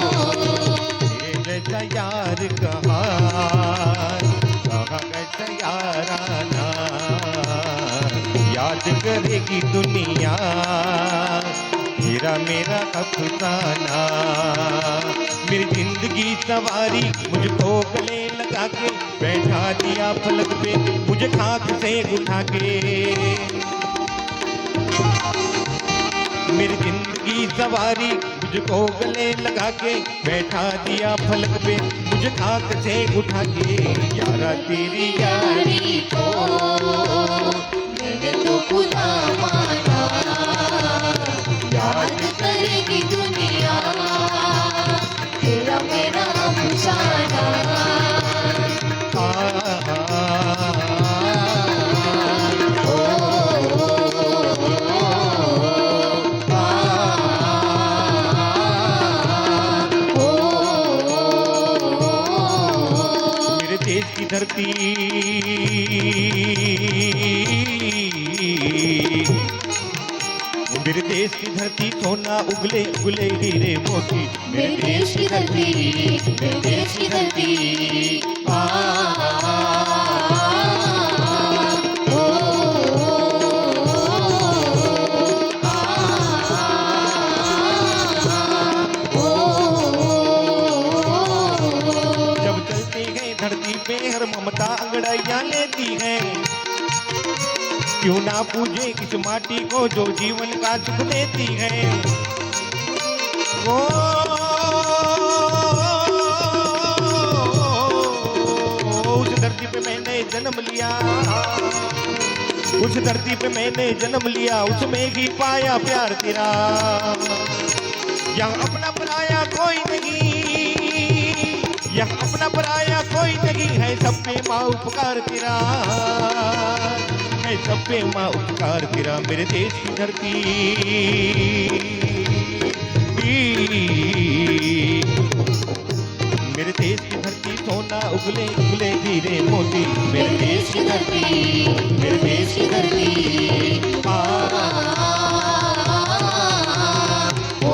ये जैसा यार कहा कैसा याराना याद करेगी दुनिया तेरा मेरा अफसाना मेरी जिंदगी सवारी मुझको गले लगा के बैठा दिया फलक पे मुझे खाक से उठा के मेरी जिंदगी सवारी मुझको गले लगा के बैठा दिया फलक पे मुझे खाक से उठा के यारा तेरी यारी को मैंने तो खुदा माना याद करेगी दुनिया तेरा मेरा अफसाना मेरे देश की धरती मेरे देश की धरती सोना उगले उगले हीरे मोती मेरे देश की धरती मेरे देश की धरती आ ओ जब चलती है धरती पे हर ममता अंगड़ाइयां लेती है क्यों ना पूजे इस माटी को जो जीवन का सुख देती है उस धरती पे मैंने जन्म लिया उस धरती पे मैंने जन्म लिया उसमें ही पाया प्यार तेरा यहाँ अपना पराया कोई नहीं यहाँ अपना पराया कोई नहीं है सब पे माँ उपकार तेरा है सब पे माँ उपकार तेरा मेरे देश की धरती मेरे देश की धरती सोना उगले उगले हीरे मोती मेरे देश की धरती मेरे देश की धरती आ ओ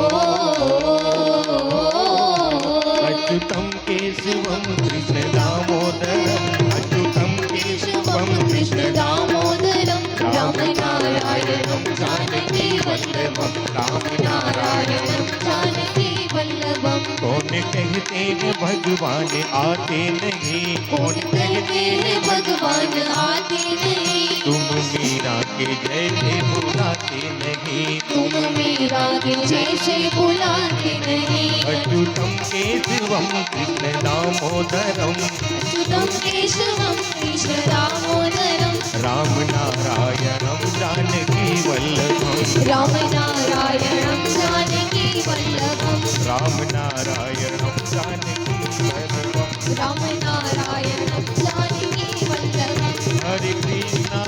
अच्युतम केशवम कृष्ण दामोदरम अच्युतम केशवम कृष्ण दामोदरम राम नारायणं जानकी वल्लभं राम नारायण जानकी वल्लभं कौन कहते हैं भगवान आते नहीं कौन कहते हैं भगवान आते नहीं तुम मीरा के जैसे बुलाते जिंदगी तुम मेरा दिल जैसे भुलाते नहीं। अच्युतम केशवम कृष्ण दामोदरम अच्युतं केशवं कृष्ण दामोदरम राम नारायणम जानकी वल्लभम राम नारायणं जानकी वल्लभम राम नारायणम जानकी वल्लभम राम नारायणं जानकी वल्लभम हरे कृष्णा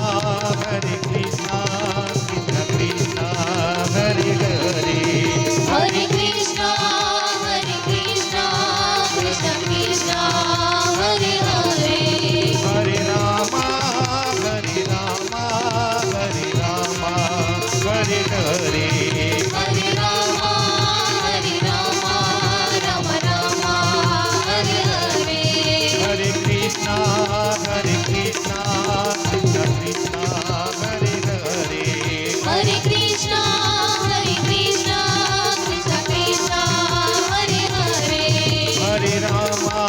कृष्ण कृष्ण हरे हरे हरे कृष्णा कृष्ण कृष्ण हरे हरे हरे रामा हरे रामा हरे रामा हरे हरे हरे राम राम राम हरे हरे हरे कृष्णा कृष्ण कृष्ण हरे हरे हरे कृष्णा कृष्ण कृष्ण हरे हरे हरे रामा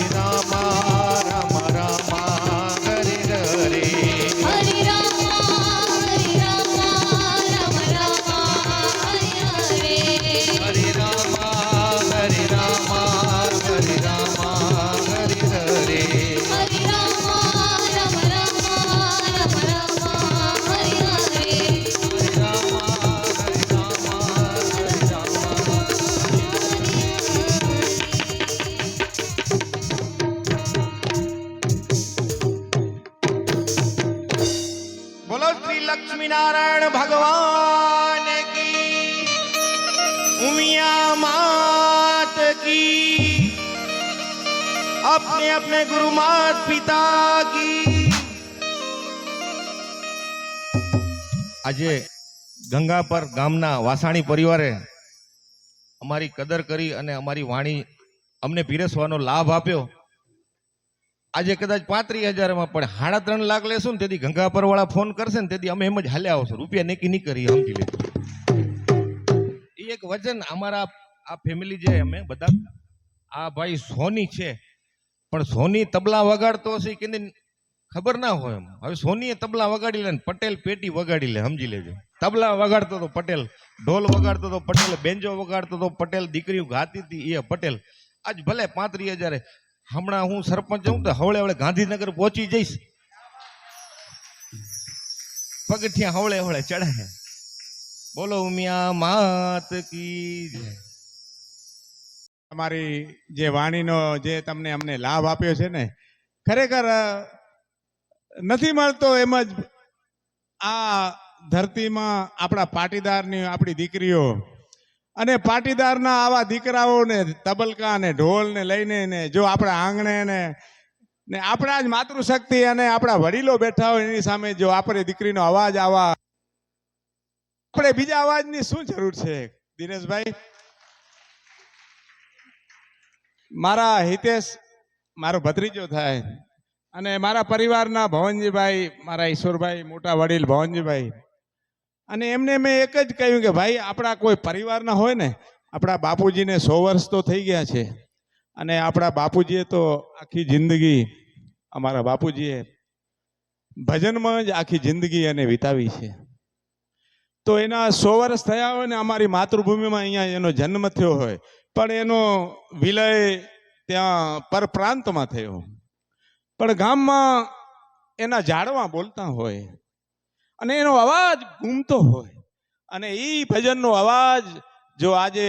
राम राम हरे हरे हरे राम राम राम हरे हरे हरे रामा हरे राम हरे हरे हरे राम राम हरे हरे हरे रामा हरे बोलो श्री लक्ष्मी नारायण भगवान की उमिया मात की अपने अपने गुरु मात पिता की આજે ગંગા પર ગામના વાસાણી પરિવારે અમારી કદર કરી અને અમારી વાણી અમને પીરસવાનો લાભ આપ્યો. આજે કદાચ 35,000 પણ 3.5 લાખ લેશું ને તેથી ગંગા પર વાળા ફોન કરશે ને તેથી અમે એમ જ હાલ્યા આવશું, રૂપિયા નેકી નહીં કરી સમજી લેજો. એ એક વચન અમારા આ ફેમિલી જે અમે બધા આ ભાઈ સોની છે પણ સોની તબલા વગાડતો હશે કે નહીં ખબર ના હોય. એમ હવે સોનીએ તબલા વગાડી લે ને પટેલ પેટી વગાડી લે, સમજી લેજો. તબલા વગાડતો તો પટેલ, ઢોલ વગાડતો તો પટેલ, બેન્જો વગાડતો તો પટેલ, દીકરીઓ ગાતી હતી એ પટેલ. આજ ભલે 35,000 હમણાં હું સરપંચ હું તો હવળે હવળે ગાંધીનગર પહોંચી જઈશ, પગથિયા હવળે હવળે ચડાય. બોલો ઉમિયા માત કી જય. અમારી જે વાણીનો જે તમને અમને લાભ આપ્યો છે ને, ખરેખર નથી મળતો એમ જ આ ધરતીમાં આપણા પાટીદારની આપણી દીકરીઓ અને પાટીદારના આવા દીકરાઓને તબલકા ને ઢોલ ને લઈને ને જો આપણા આંગણે ને આપણા જ માતૃશક્તિ અને આપણા વડીલો બેઠા હોય એની સામે જો આપણે દીકરીનો અવાજ આવા, આપણે બીજા અવાજની શું જરૂર છે દિનેશભાઈ? મારા હિતેશ મારો ભત્રીજો થાય અને મારા પરિવારના ભવનજીભાઈ, મારા ઈશ્વરભાઈ મોટા વડીલ ભવનજીભાઈ, અને એમને મેં એક જ કહ્યું કે ભાઈ આપણા કોઈ પરિવારના હોય ને, આપણા બાપુજીને 100 વર્ષ તો થઈ ગયા છે અને આપણા બાપુજીએ તો આખી જિંદગી, અમારા બાપુજીએ ભજનમાં જ આખી જિંદગી એને વિતાવી છે. તો એના 100 વર્ષ થયા હોય ને અમારી માતૃભૂમિમાં અહીંયા એનો જન્મ થયો હોય પણ એનો વિલય ત્યાં પરપ્રાંતમાં થયો, પણ ગામમાં એના ઝાડવા બોલતા હોય અને એનો અવાજ ઘૂમતો હોય અને એ ભજનનો અવાજ જો આજે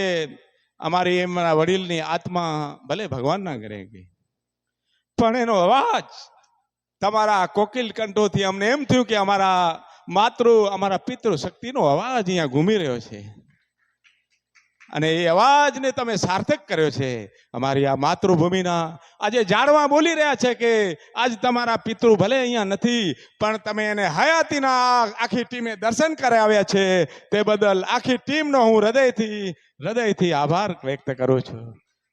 અમારી એમના વડીલની આત્મા ભલે ભગવાનના ઘરે ગઈ પણ એનો અવાજ તમારા કોકિલ કંઠોથી અમને એમ થયું કે અમારા પિતૃ શક્તિનો અવાજ અહીંયા ઘૂમી રહ્યો છે અને એ અવાજને તમે સાર્થક કર્યો છે. અમારી આ માતૃભૂમિના આજે ઝાડવા બોલી રહ્યા છે કે આજ તમારા પિતૃ ભલે અહીંયા નથી પણ તમે એને હયાતીના આખી ટીમે દર્શન કરાવ્યા છે, તે બદલ આખી ટીમનો હું હૃદયથી આભાર વ્યક્ત કરું છું.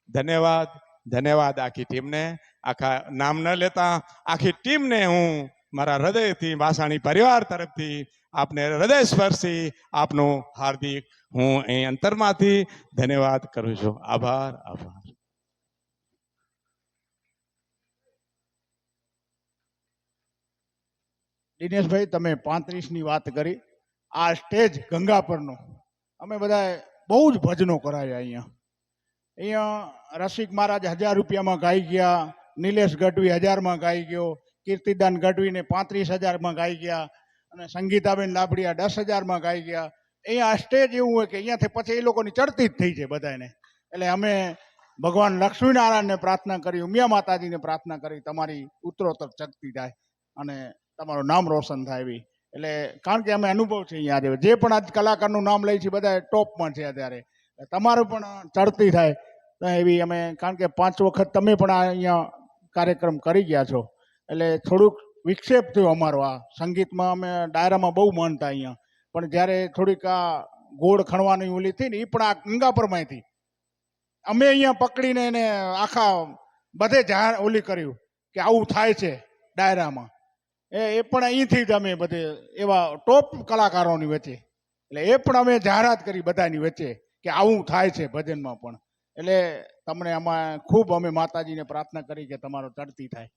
ધન્યવાદ, ધન્યવાદ આખી ટીમને. આખા નામ ન લેતા આખી ટીમને હું મારા હૃદયથી વાસાણી પરિવાર તરફથી આપને હૃદય સ્પર્શી આપનું હાર્દિક હું અહીં અંતરમાંથી ધન્યવાદ કરું છું. આભાર, આભાર. દિનેશભાઈ, તમે 35ની વાત કરી આ સ્ટેજ ગંગાપરનું અમે બધા બહુ જ ભજનો કરાવ્યા અહીંયા રસિક મહારાજ 1000 રૂપિયામાં ગાઈ ગયા, નિલેશ ગઢવી 1000માં ગાઈ ગયો, કીર્તિદાન ગઢવીને 35,000માં ગાઈ ગયા, અને સંગીતાબેન લાબડિયા 10,000માં ગાઈ ગયા. અહીંયા આ સ્ટેજ એવું હોય કે અહીંયાથી પછી એ લોકોની ચડતી જ થઈ છે બધાને. એટલે અમે ભગવાન લક્ષ્મીનારાયણને પ્રાર્થના કરી, ઉમિયા માતાજીને પ્રાર્થના કરી, તમારી ઉત્તરોત્તર ચડતી થાય અને તમારું નામ રોશન થાય એવી. એટલે કારણ કે અમે અનુભવ છે અહીંયા આજે જે પણ આજ કલાકારનું નામ લઈ છે બધા ટોપમાં છે અત્યારે, તમારું પણ ચડતી થાય તો એવી અમે, કારણ કે 5 વખત તમે પણ આ અહીંયા કાર્યક્રમ કરી ગયા છો એટલે થોડુંક વિક્ષેપ થયો અમારો. આ સંગીતમાં અમે ડાયરામાં બહુ માનતા અહીંયા, પણ જ્યારે થોડીક આ ગોળ ખણવાની ઓલી થઈ ને એ પણ આ ગંગાપરમાંથી અમે અહીંયા પકડીને એને આખા બધે જાહેર ઓલી કર્યું કે આવું થાય છે ડાયરામાં. એ પણ અહીંથી જ અમે બધે એવા ટોપ કલાકારોની વચ્ચે, એટલે એ પણ અમે જાહેરાત કરી બધાની વચ્ચે કે આવું થાય છે ભજનમાં પણ. એટલે તમને આમાં ખૂબ અમે માતાજીને પ્રાર્થના કરી કે તમારો ચડતી થાય.